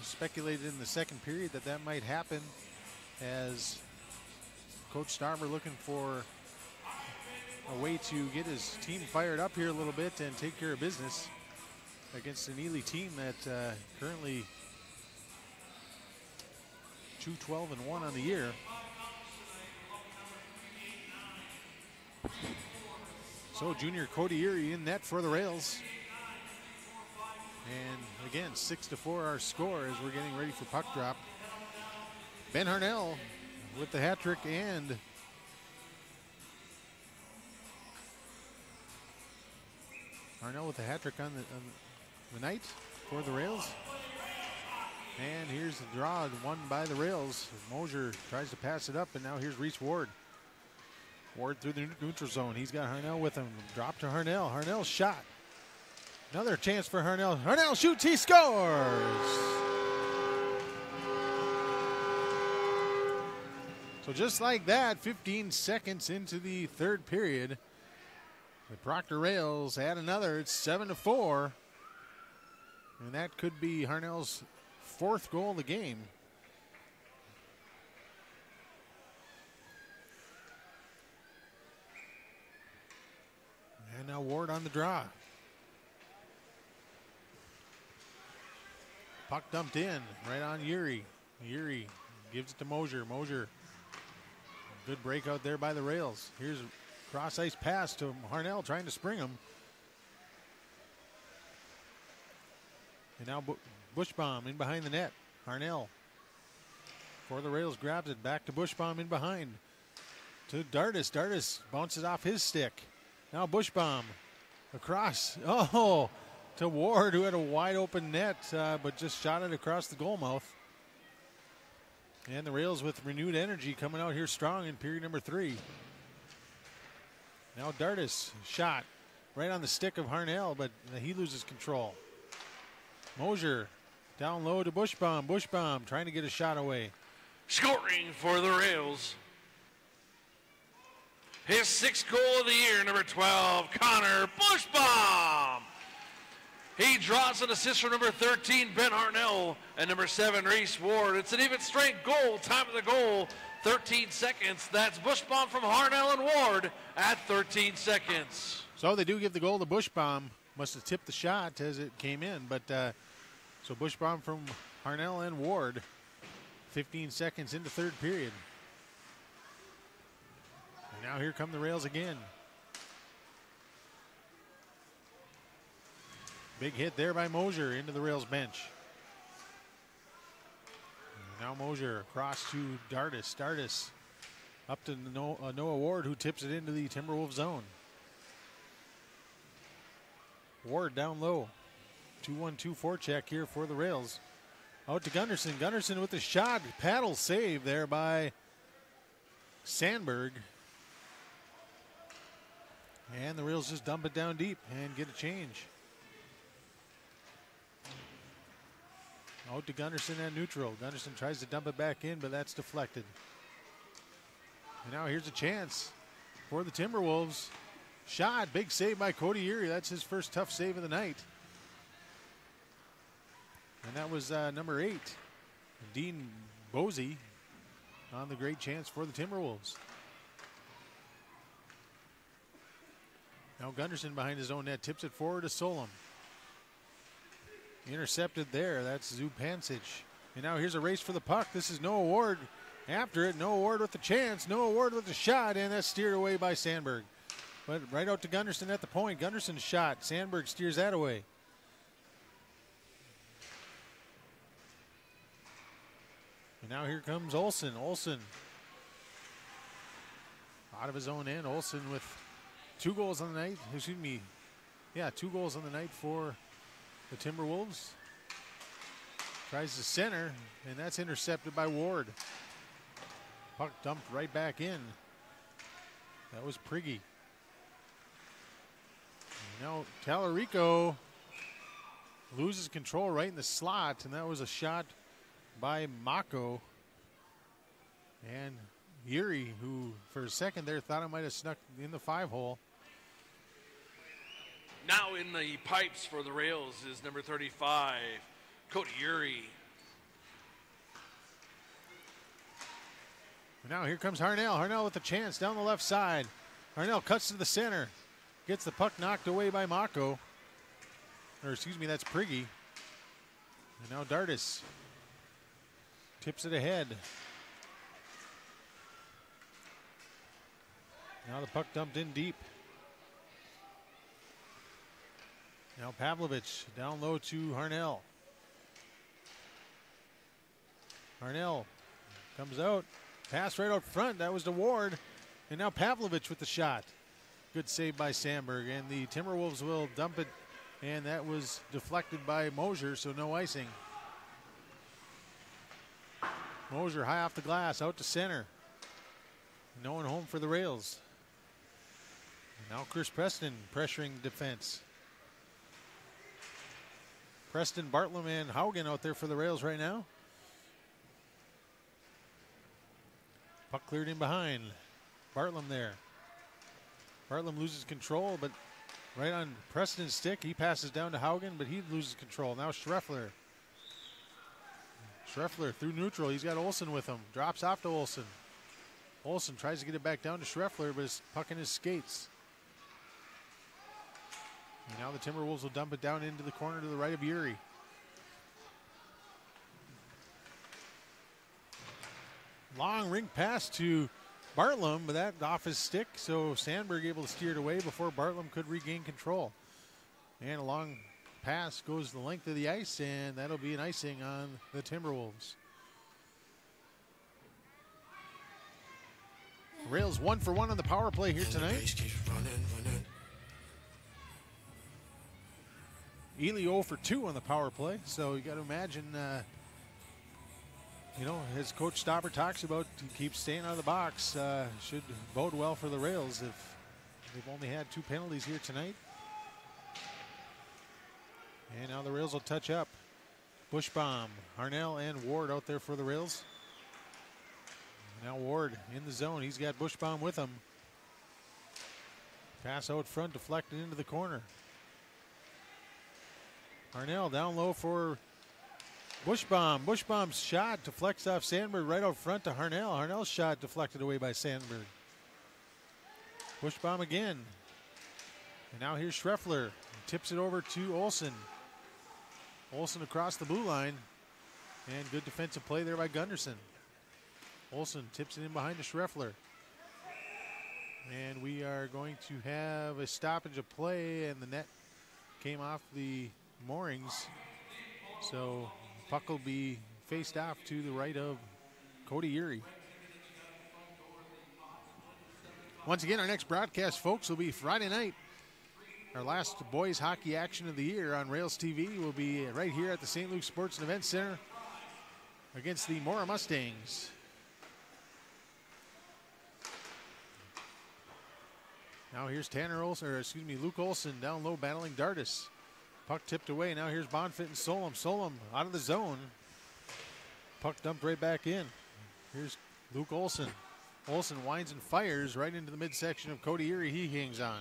speculated in the second period that might happen, as Coach Starver looking for a way to get his team fired up here a little bit and take care of business against an Ely team that currently 2-12-1 on the year. So junior Cody Erie in net for the Rails. And again, 6-4 our score as we're getting ready for puck drop. Ben Harnell with the hat trick, and Harnell with the hat trick on the night for the Rails. And here's the draw, won by the Rails. Mosier tries to pass it up, and now here's Reese Ward. Ward through the neutral zone. He's got Harnell with him. Drop to Harnell. Harnell's shot. Another chance for Harnell. Harnell shoots, he scores! So just like that, 15 seconds into the third period, the Proctor Rails add another. It's 7-4. And that could be Harnell's 4th goal of the game. And now Ward on the draw. Puck dumped in, right on Uri. Uri gives it to Mosier. Mosier, good breakout there by the Rails. Here's a cross ice pass to Harnell, trying to spring him. And now Bushbaum in behind the net. Harnell for the Rails grabs it, back to Bushbaum in behind. To Dardis. Dardis bounces off his stick. Now Bushbaum across. Oh, to Ward, who had a wide open net, but just shot it across the goal mouth. And the Rails with renewed energy coming out here strong in period number 3. Now Dardis shot right on the stick of Harnell, but he loses control. Mosier down low to Bushbaum. Bushbaum trying to get a shot away. Scoring for the Rails. His 6th goal of the year, number 12, Connor Bushbaum. He draws an assist from number 13, Ben Harnell, and number 7, Reese Ward. It's an even strength goal. Time of the goal, 13 seconds. That's Bushbaum from Harnell and Ward at 13 seconds. So they do give the goal to Bushbaum. Must have tipped the shot as it came in, but so Bushbaum from Harnell and Ward, 15 seconds into third period. And now here come the Rails again. Big hit there by Mosier into the Rails bench. And now Mosier across to Dardis. Dardis up to Noah Ward, who tips it into the Timberwolves zone. Ward down low. 2-1-2 forecheck here for the Rails. Out to Gunderson. Gunderson with the shot. Paddle save there by Sandberg. And the Rails just dump it down deep and get a change. Out to Gunderson at neutral. Gunderson tries to dump it back in, but that's deflected. And now here's a chance for the Timberwolves. Shot, big save by Cody Erie. That's his first tough save of the night. And that was number 8, Dean Bosey, on the great chance for the Timberwolves. Now Gunderson behind his own net, tips it forward to Solom. Intercepted there, that's Zupancic. And now here's a race for the puck. This is Noah Ward after it. Noah Ward with the chance, Noah Ward with the shot, and that's steered away by Sandberg. But right out to Gunderson at the point. Gunderson's shot, Sandberg steers that away. And now here comes Olsen. Olsen out of his own end. Olsen with 2 goals on the night. Excuse me. Yeah, 2 goals on the night for the Timberwolves. Tries to center, and that's intercepted by Ward. Puck dumped right back in. That was Prigge. Now Tallarico loses control right in the slot, and that was a shot by Mako. And Yuri, who for a second there thought it might have snuck in the 5-hole. Now in the pipes for the Rails is number 35, Cody Yuri. Now here comes Harnell. Harnell with the chance down the left side. Harnell cuts to the center. Gets the puck knocked away by Mako. Or excuse me, that's Prigge. And now Dardis tips it ahead. Now the puck dumped in deep. Now Pavlovich down low to Harnell. Harnell comes out. Pass right out front. That was to Ward. And now Pavlovich with the shot. Good save by Sandberg. And the Timberwolves will dump it. And that was deflected by Mosier, so no icing. Mosier high off the glass, out to center. No one home for the Rails. And now Chris Preston pressuring defense. Preston, Bartlam, and Haugen out there for the Rails right now. Puck cleared in behind. Bartlam there. Bartlam loses control, but right on Preston's stick, he passes down to Haugen, but he loses control. Now Schreffler. Schreffler through neutral. He's got Olsen with him. Drops off to Olsen. Olsen tries to get it back down to Schreffler, but it's puck in his skates. And now the Timberwolves will dump it down into the corner to the right of Yuri. Long rink pass to Bartlam, but that off his stick, so Sandberg able to steer it away before Bartlam could regain control. And a long pass goes the length of the ice, and that'll be an icing on the Timberwolves. Rails 1 for 1 on the power play here tonight. Ely 0 for 2 on the power play, so you got to imagine, you know, as Coach Stopper talks about, to keep staying out of the box should bode well for the Rails if they've only had 2 penalties here tonight. And now the Rails will touch up. Bushbaum, Harnell, and Ward out there for the Rails. Now Ward in the zone. He's got Bushbaum with him. Pass out front, deflected into the corner. Harnell down low for Bushbaum. Bushbaum's shot deflects off Sandberg right out front to Harnell. Harnell's shot deflected away by Sandberg. Bushbaum again. And now here's Schreffler. Tips it over to Olsen. Olsen across the blue line. And good defensive play there by Gunderson. Olsen tips it in behind to Schreffler. And we are going to have a stoppage of play, and the net came off the moorings. So puck will be faced off to the right of Cody Yuri. Once again, our next broadcast, folks, will be Friday night. Our last boys hockey action of the year on Rails TV will be right here at the St. Luke Sports and Events Center against the Mora Mustangs. Now here's Luke Olsen down low battling Dardis. Puck tipped away. Now here's Bonfit and Solom. Solom out of the zone. Puck dumped right back in. Here's Luke Olsen. Olsen winds and fires right into the midsection of Cody Yuri. He hangs on.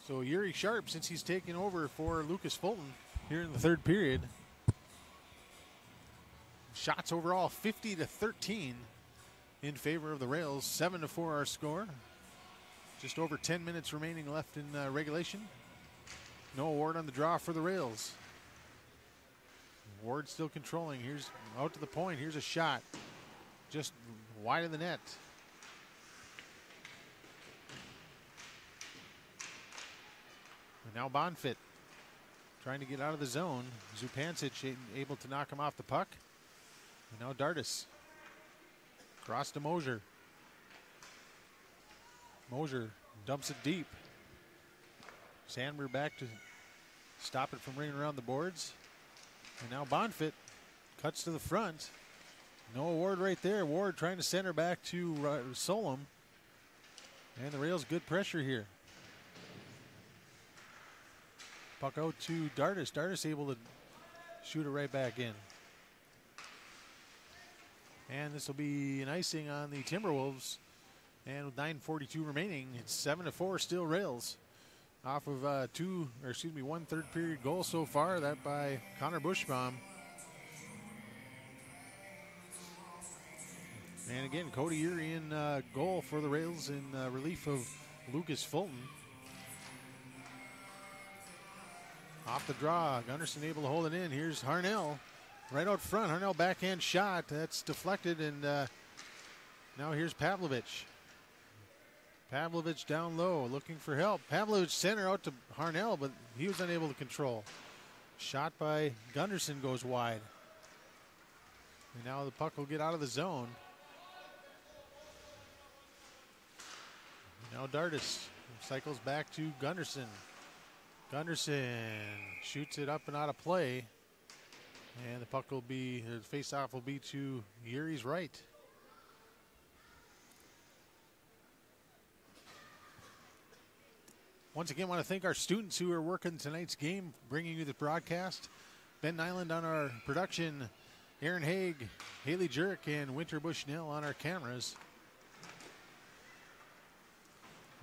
So Yuri sharp since he's taken over for Lucas Fulton here in the third period. Shots overall 50-13 in favor of the Rails. 7-4 our score. Just over 10 minutes remaining left in regulation. No award on the draw for the Rails. Ward still controlling. Here's out to the point. Here's a shot. Just wide of the net. And now Bonfit trying to get out of the zone. Zupancic able to knock him off the puck. And now Dardis. Cross to Mosier. Mosier dumps it deep. Sandberg back to stop it from ringing around the boards. And now Bonfit cuts to the front. No Ward right there. Ward trying to center back to Solom. And the Rails good pressure here. Puck out to Dardis. Dardis able to shoot it right back in. And this will be an icing on the Timberwolves. And with 9:42 remaining, it's 7-4 still Rails. Off of one third period goal so far, that by Connor Bushbaum. And again, Cody Urey in goal for the Rails in relief of Lucas Fulton. Off the draw, Gunderson able to hold it in. Here's Harnell right out front. Harnell backhand shot. That's deflected, and now here's Pavlovich. Pavlovich down low, looking for help. Pavlovich center out to Harnell, but he was unable to control. Shot by Gunderson goes wide. And now the puck will get out of the zone. Now Dardis cycles back to Gunderson. Gunderson shoots it up and out of play. And the puck will be, the face-off will be to Urey's right. Once again, I want to thank our students who are working tonight's game, bringing you the broadcast. Ben Nyland on our production, Aaron Haig, Haley Jurek, and Winter Bushnell on our cameras.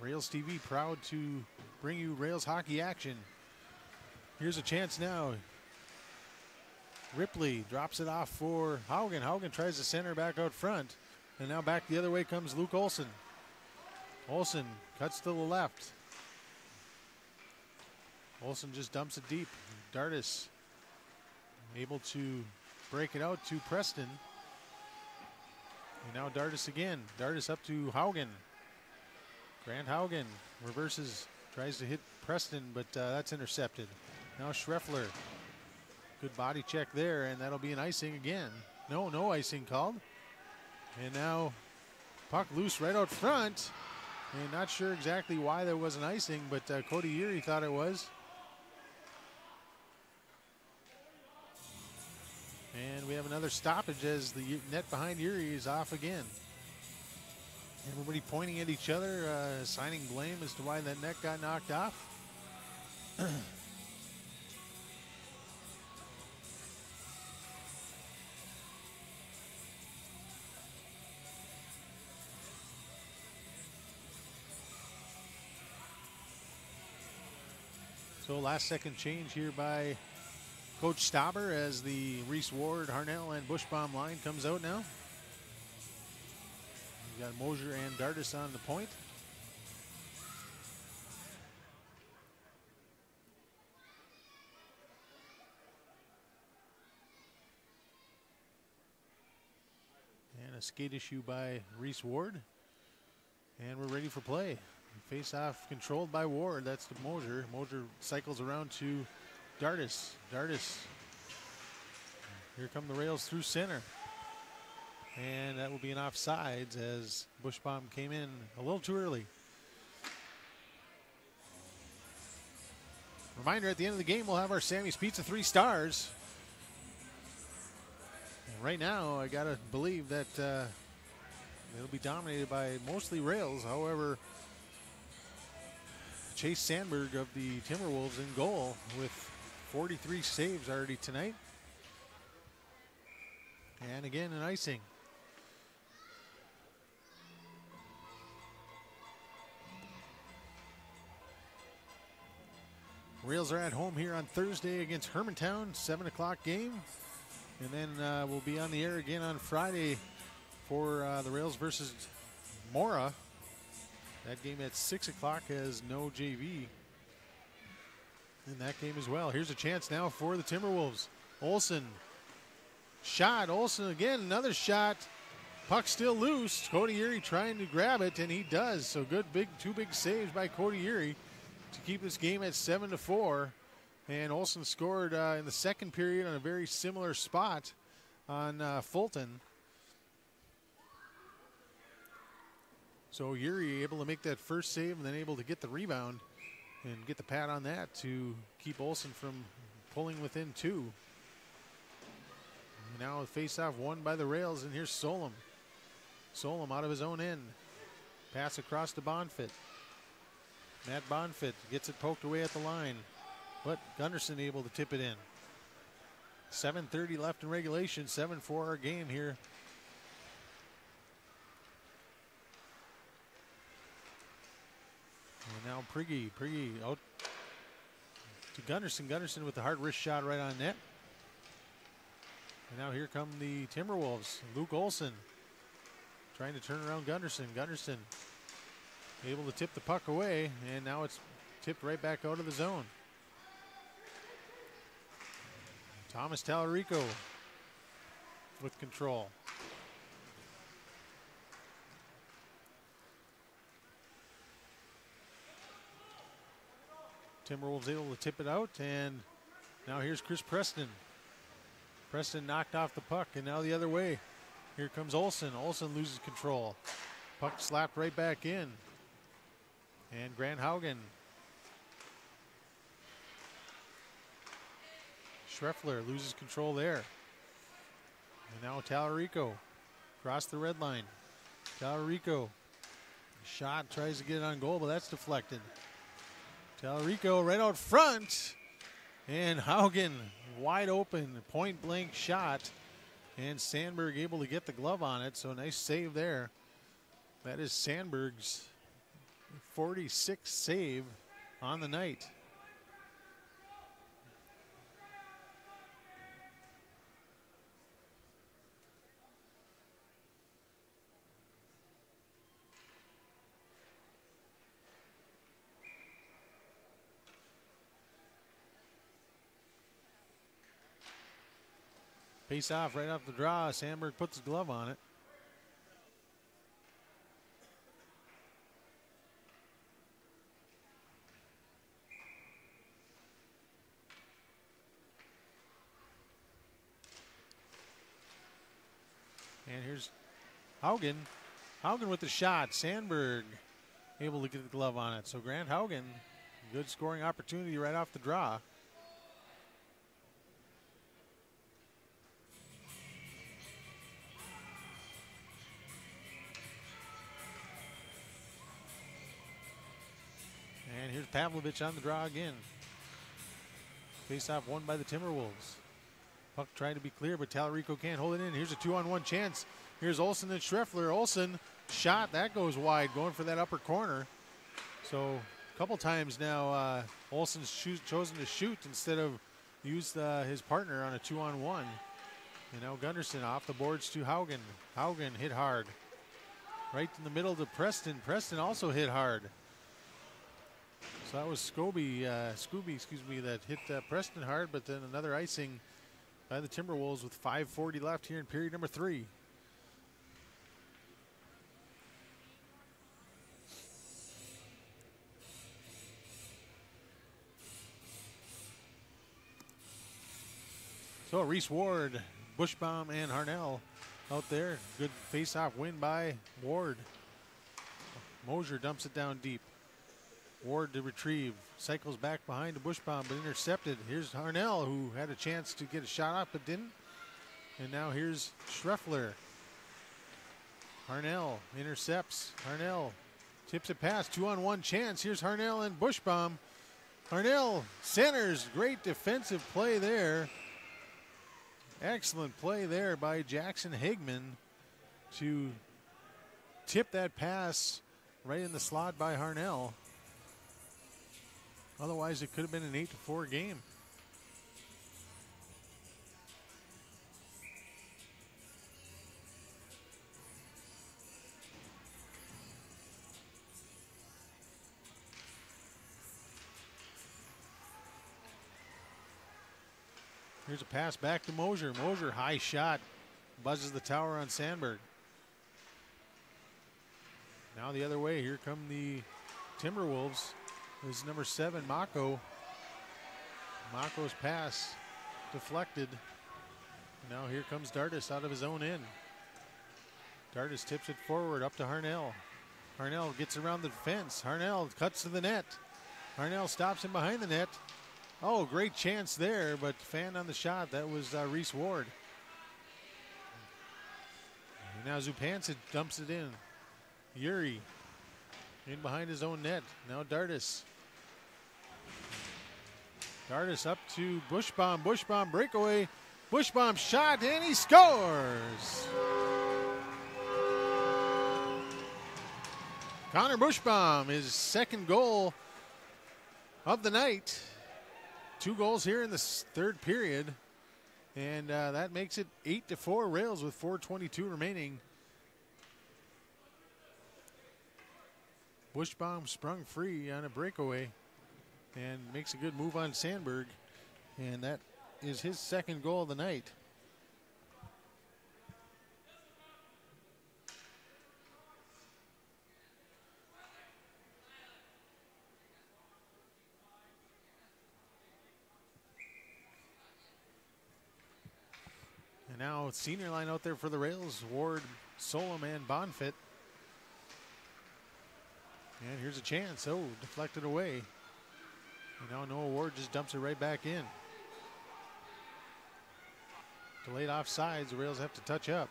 Rails TV proud to bring you Rails hockey action. Here's a chance now. Ripley drops it off for Haugen. Haugen tries to center back out front. And now back the other way comes Luke Olson. Olson cuts to the left. Olson just dumps it deep. Dardis able to break it out to Preston. And now Dardis again. Dardis up to Haugen. Grant Haugen reverses, tries to hit Preston, but that's intercepted. Now Schreffler. Good body check there, and that'll be an icing again. No icing called. And now puck loose right out front. And not sure exactly why there was an icing, but Cody Urey thought it was. And we have another stoppage as the net behind Urey is off again. Everybody pointing at each other, assigning blame as to why that net got knocked off. So last second change here by Coach Stauber as the Reese Ward, Harnell, and Bushbaum line comes out now. We got Mosier and Dardis on the point. And a skate issue by Reese Ward. And we're ready for play. Face-off controlled by Ward. That's the Mosier. Mosier cycles around to Dardis. Dardis. Here come the Rails through center. And that will be an offsides as Bushbaum came in a little too early. Reminder, at the end of the game, we'll have our Sammy's Pizza 3 stars. And right now, I got to believe that it'll be dominated by mostly Rails. However, Chase Sandberg of the Timberwolves in goal with 43 saves already tonight. And again, an icing. Rails are at home here on Thursday against Hermantown, 7 o'clock game. And then we'll be on the air again on Friday for the Rails versus Mora. That game at 6 o'clock has no JV in that game as well. Here's a chance now for the Timberwolves. Olson. Shot. Olson again, another shot. Puck still loose. Cody Urey trying to grab it, and he does. So good, two big saves by Cody Urey to keep this game at 7-4. And Olson scored in the second period on a very similar spot on Fulton. So Yuri able to make that first save and then able to get the rebound and get the pad on that to keep Olsen from pulling within 2. Now a face-off won by the Rails, and here's Solom. Solom out of his own end. Pass across to Bonfit. Matt Bonfit gets it poked away at the line, but Gunderson able to tip it in. 7:30 left in regulation, 7-4 our game here. And now Prigge out to Gunderson. Gunderson with the hard wrist shot right on net. And now here come the Timberwolves. Luke Olsen trying to turn around Gunderson. Gunderson able to tip the puck away, and now it's tipped right back out of the zone. Thomas Tallarico with control. Timberwolves able to tip it out, and now here's Chris Preston. Preston knocked off the puck, and now the other way. Here comes Olsen. Olsen loses control. Puck slapped right back in. And Grant Haugen. Schreffler loses control there. And now Tallarico across the red line. Tallarico shot, tries to get it on goal, but that's deflected. Tallarico right out front. And Haugen wide open, point blank shot. And Sandberg able to get the glove on it, so nice save there. That is Sandberg's 46th save on the night. Face off right off the draw. Sandberg puts his glove on it. And here's Haugen. Haugen with the shot. Sandberg able to get the glove on it. So Grant Haugen, good scoring opportunity right off the draw. And here's Pavlovich on the draw again. Face-off won by the Timberwolves. Puck trying to be clear, but Tallarico can't hold it in. Here's a 2-on-1 chance. Here's Olsen and Schreffler. Olsen shot, that goes wide, going for that upper corner. So a couple times now, Olsen's chosen to shoot instead of use his partner on a 2-on-1. And now Gunderson off the boards to Haugen. Haugen hit hard. Right in the middle to Preston. Preston also hit hard. So that was Scooby, that hit Preston hard, but then another icing by the Timberwolves with 5:40 left here in period number 3. So Reese Ward, Bushbaum, and Harnell out there. Good face-off win by Ward. Mosier dumps it down deep. Ward to retrieve, cycles back behind to Bushbaum, but intercepted. Here's Harnell, who had a chance to get a shot up but didn't. And now here's Schreffler. Harnell intercepts. Harnell tips it past. 2-on-1 chance. Here's Harnell and Bushbaum. Harnell centers. Great defensive play there. Excellent play there by Jackson Hagman to tip that pass right in the slot by Harnell. Otherwise, it could have been an 8-4 game. Here's a pass back to Mosier. Mosier, high shot, buzzes the tower on Sandberg. Now the other way, here come the Timberwolves. This is number 7, Mako. Mako's pass deflected. Now here comes Dardis out of his own end. Dardis tips it forward up to Harnell. Harnell gets around the defense. Harnell cuts to the net. Harnell stops him behind the net. Oh, great chance there, but fanned on the shot. That was Reese Ward. And now Zupancic dumps it in. Yuri in behind his own net. Now Dardis. Dardis up to Bushbaum. Bushbaum breakaway. Bushbaum shot, and he scores. Connor Bushbaum, his second goal of the night. 2 goals here in the third period. And that makes it 8-4 Rails with 4:22 remaining. Bushbaum sprung free on a breakaway and makes a good move on Sandberg. And that is his second goal of the night. And now senior line out there for the Rails. Ward, Solom, and Bonfit. And here's a chance. Oh, deflected away. And now Noah Ward just dumps it right back in. Delayed offsides. The Rails have to touch up.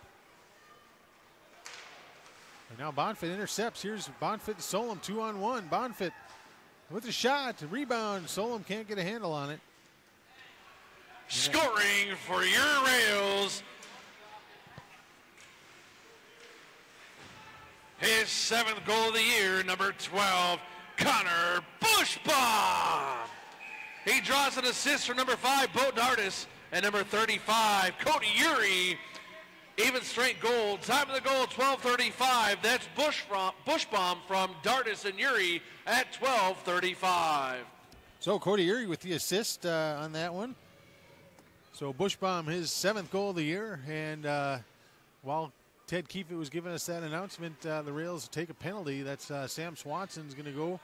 And now Bonfit intercepts. Here's Bonfit and Solom 2-on-1. Bonfit with a shot. Rebound. Solom can't get a handle on it. Scoring for your Rails. His 7th goal of the year, number 12, Connor Bushbaum. He draws an assist from number 5, Bo Dardis, and number 35, Cody Yuri. Even strength goal. Time of the goal, 12:35. That's Bushbaum from Dardis and Yuri at 12:35. So Cody Yuri with the assist on that one. So Bushbaum, his 7th goal of the year. And while Ted Keefe was giving us that announcement, the Rails take a penalty. That's Sam Swanson's going to go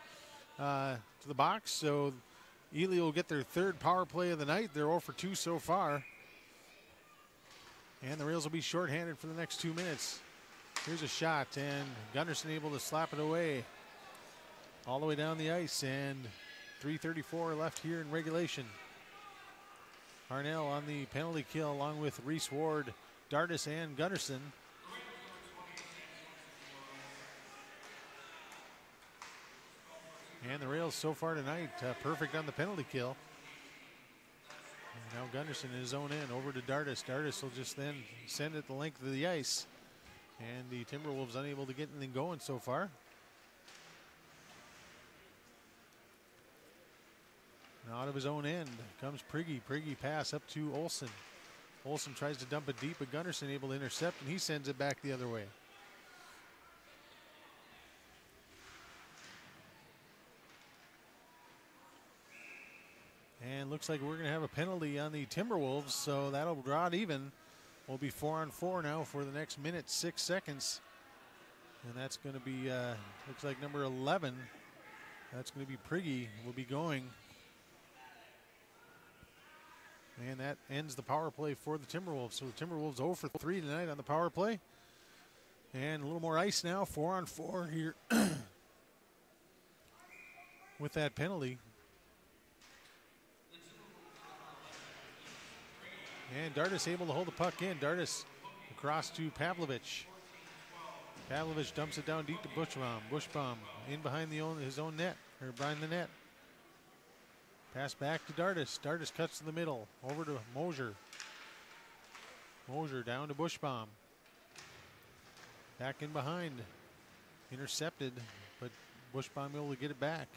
to the box. So Ely will get their 3rd power play of the night. They're 0 for 2 so far. And the Rails will be shorthanded for the next 2 minutes. Here's a shot, and Gunnarsson able to slap it away all the way down the ice. And 3:34 left here in regulation. Harnell on the penalty kill along with Reese Ward, Dardis, and Gunnarsson. And the Rails so far tonight, perfect on the penalty kill. And now Gunnarsson in his own end over to Dardis. Dardis will just then send it the length of the ice. And the Timberwolves unable to get anything going so far. Now out of his own end comes Prigge. Prigge pass up to Olsen. Olsen tries to dump it deep, but Gunnarsson able to intercept, and he sends it back the other way. And looks like we're going to have a penalty on the Timberwolves, so that'll draw it even. We'll be 4-on-4 now for the next minute, 6 seconds. And that's going to be, looks like number 11. That's going to be Prigge will be going. And that ends the power play for the Timberwolves. So the Timberwolves 0 for 3 tonight on the power play. And a little more ice now, 4-on-4 here with that penalty. And Dardis able to hold the puck in. Dardis across to Pavlovich. Pavlovich dumps it down deep to Bushbaum. Bushbaum in behind his own net, or behind the net. Pass back to Dardis. Dardis cuts to the middle. Over to Mosier. Mosier down to Bushbaum. Back in behind. Intercepted, but Bushbaum able to get it back.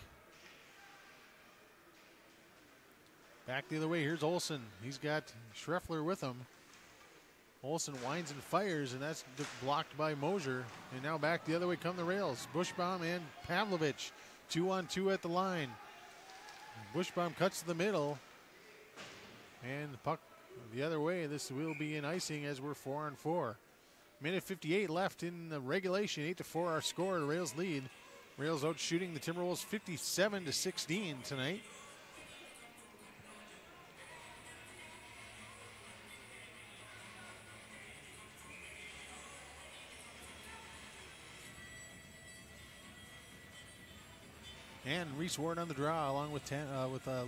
Back the other way. Here's Olsen. He's got Schreffler with him. Olsen winds and fires, and that's blocked by Mosier. And now back the other way come the Rails. Bushbaum and Pavlovich. 2-on-2 at the line. Bushbaum cuts to the middle. And the puck the other way. This will be an icing as we're 4-on-4. Minute 58 left in the regulation. 8-4 our score. The Rails lead. Rails out shooting the Timberwolves 57-16 tonight. And Reese Ward on the draw along with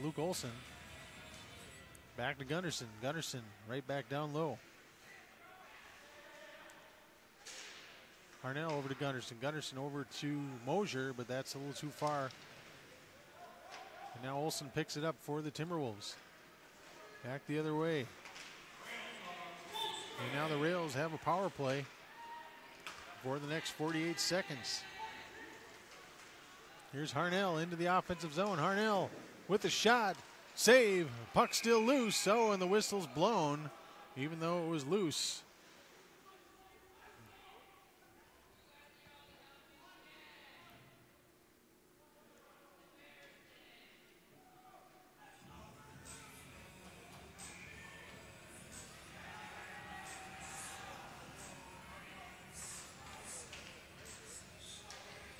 Luke Olson. Back to Gunderson. Gunderson right back down low. Harnell over to Gunderson. Gunderson over to Mosier, but that's a little too far. And now Olson picks it up for the Timberwolves. Back the other way. And now the Rails have a power play for the next 48 seconds. Here's Harnell into the offensive zone. Harnell with the shot. Save. Puck still loose. Oh, and the whistle's blown, even though it was loose.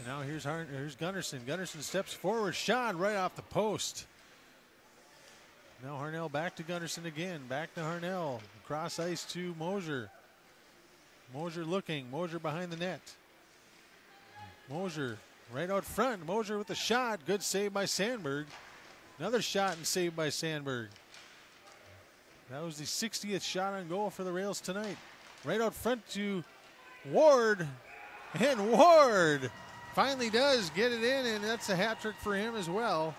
And now here's Gunderson. Gunderson steps forward. Shot right off the post. Now Harnell back to Gunderson again. Back to Harnell. Cross ice to Mosier. Mosier looking. Mosier behind the net. Mosier right out front. Mosier with the shot. Good save by Sandberg. Another shot and save by Sandberg. That was the 60th shot on goal for the Rails tonight. Right out front to Ward. And Ward finally does get it in, and that's a hat trick for him as well.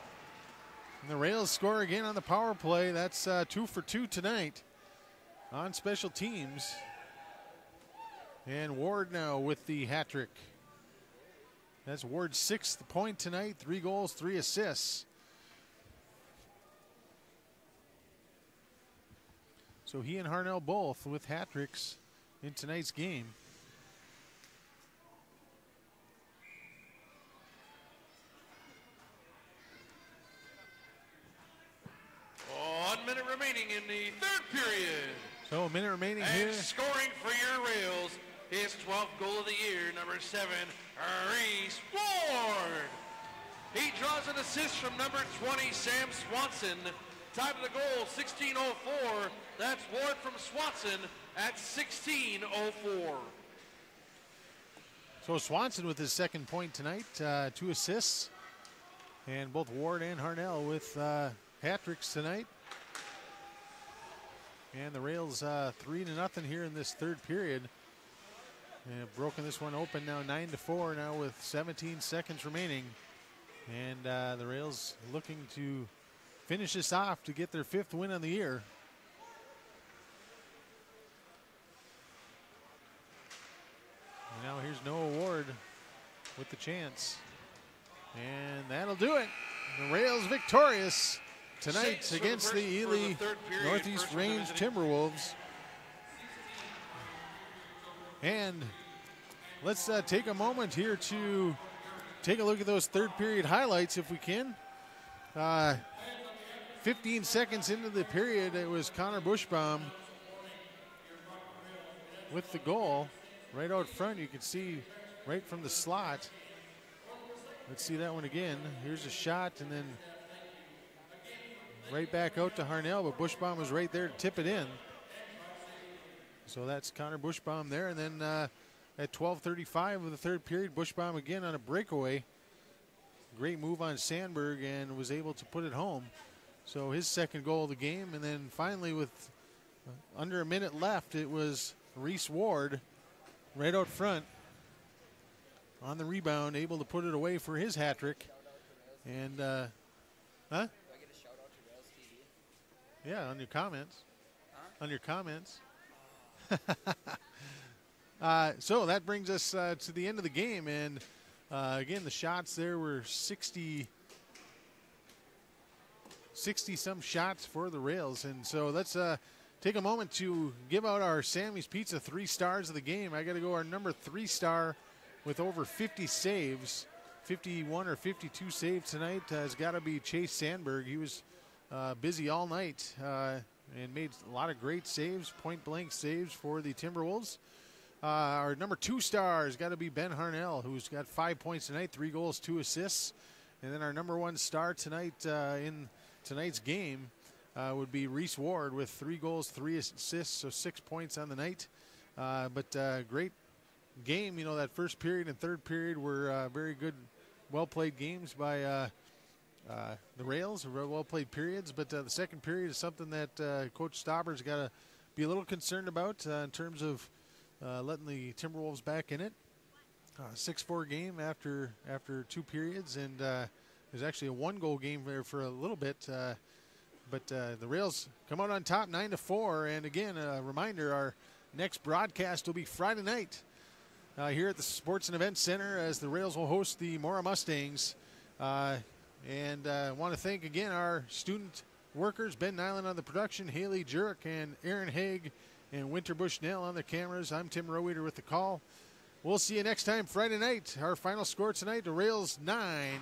And the Rails score again on the power play. That's 2 for 2 tonight on special teams. And Ward now with the hat trick. That's Ward's 6th point tonight. 3 goals, 3 assists. So he and Harnell both with hat tricks in tonight's game. Remaining in the third period. So a minute remaining and here. Scoring for your Rails, his 12th goal of the year, number 7, Reese Ward. He draws an assist from number 20, Sam Swanson. Time of the goal, 16:04. That's Ward from Swanson at 16:04. So Swanson with his 2nd point tonight, 2 assists. And both Ward and Harnell with hat tricks tonight. And the Rails 3-0 here in this third period. And have broken this one open now 9-4 now with 17 seconds remaining. And the Rails looking to finish this off to get their 5th win on the year. And now here's Noah Ward with the chance. And that'll do it. The Rails victorious tonight against the Ely Northeast Range Timberwolves. And let's take a moment here to take a look at those third period highlights if we can. 15 seconds into the period, it was Connor Bushbaum with the goal. Right out front, you can see right from the slot. Let's see that one again. Here's a shot, and then right back out to Harnell, but Bushbaum was right there to tip it in. So that's Connor Bushbaum there. And then at 12:35 of the third period, Bushbaum again on a breakaway. Great move on Sandberg and was able to put it home. So his 2nd goal of the game. And then finally with under a minute left, it was Reese Ward right out front on the rebound, able to put it away for his hat trick. And, huh? Yeah, on your comments. Huh? On your comments. So that brings us to the end of the game. And again, the shots there were 60-some shots for the Rails. And so let's take a moment to give out our Sammy's Pizza 3 stars of the game. I got to go our number 3 star with over 50 saves. 51 or 52 saves tonight has got to be Chase Sandberg. He was busy all night and made a lot of great saves, point-blank saves for the Timberwolves. Our number 2 star has got to be Ben Harnell, who's got 5 points tonight, 3 goals, 2 assists. And then our number 1 star tonight in tonight's game would be Reese Ward with 3 goals, 3 assists, so 6 points on the night. But great game. You know, that first period and third period were very good well-played games by the Rails, well-played periods, but the second period is something that Coach Stauber's got to be a little concerned about in terms of letting the Timberwolves back in it. 6-4 game after 2 periods, and there's actually a 1-goal game there for a little bit. But the Rails come out on top 9-4. And again, a reminder, our next broadcast will be Friday night here at the Sports and Events Center as the Rails will host the Mora Mustangs. And I want to thank again our student workers, Ben Nyland on the production, Haley Jurek and Aaron Haig and Winter Bushnell on the cameras. I'm Tim Roweeder with the call. We'll see you next time Friday night. Our final score tonight, the Rails 9,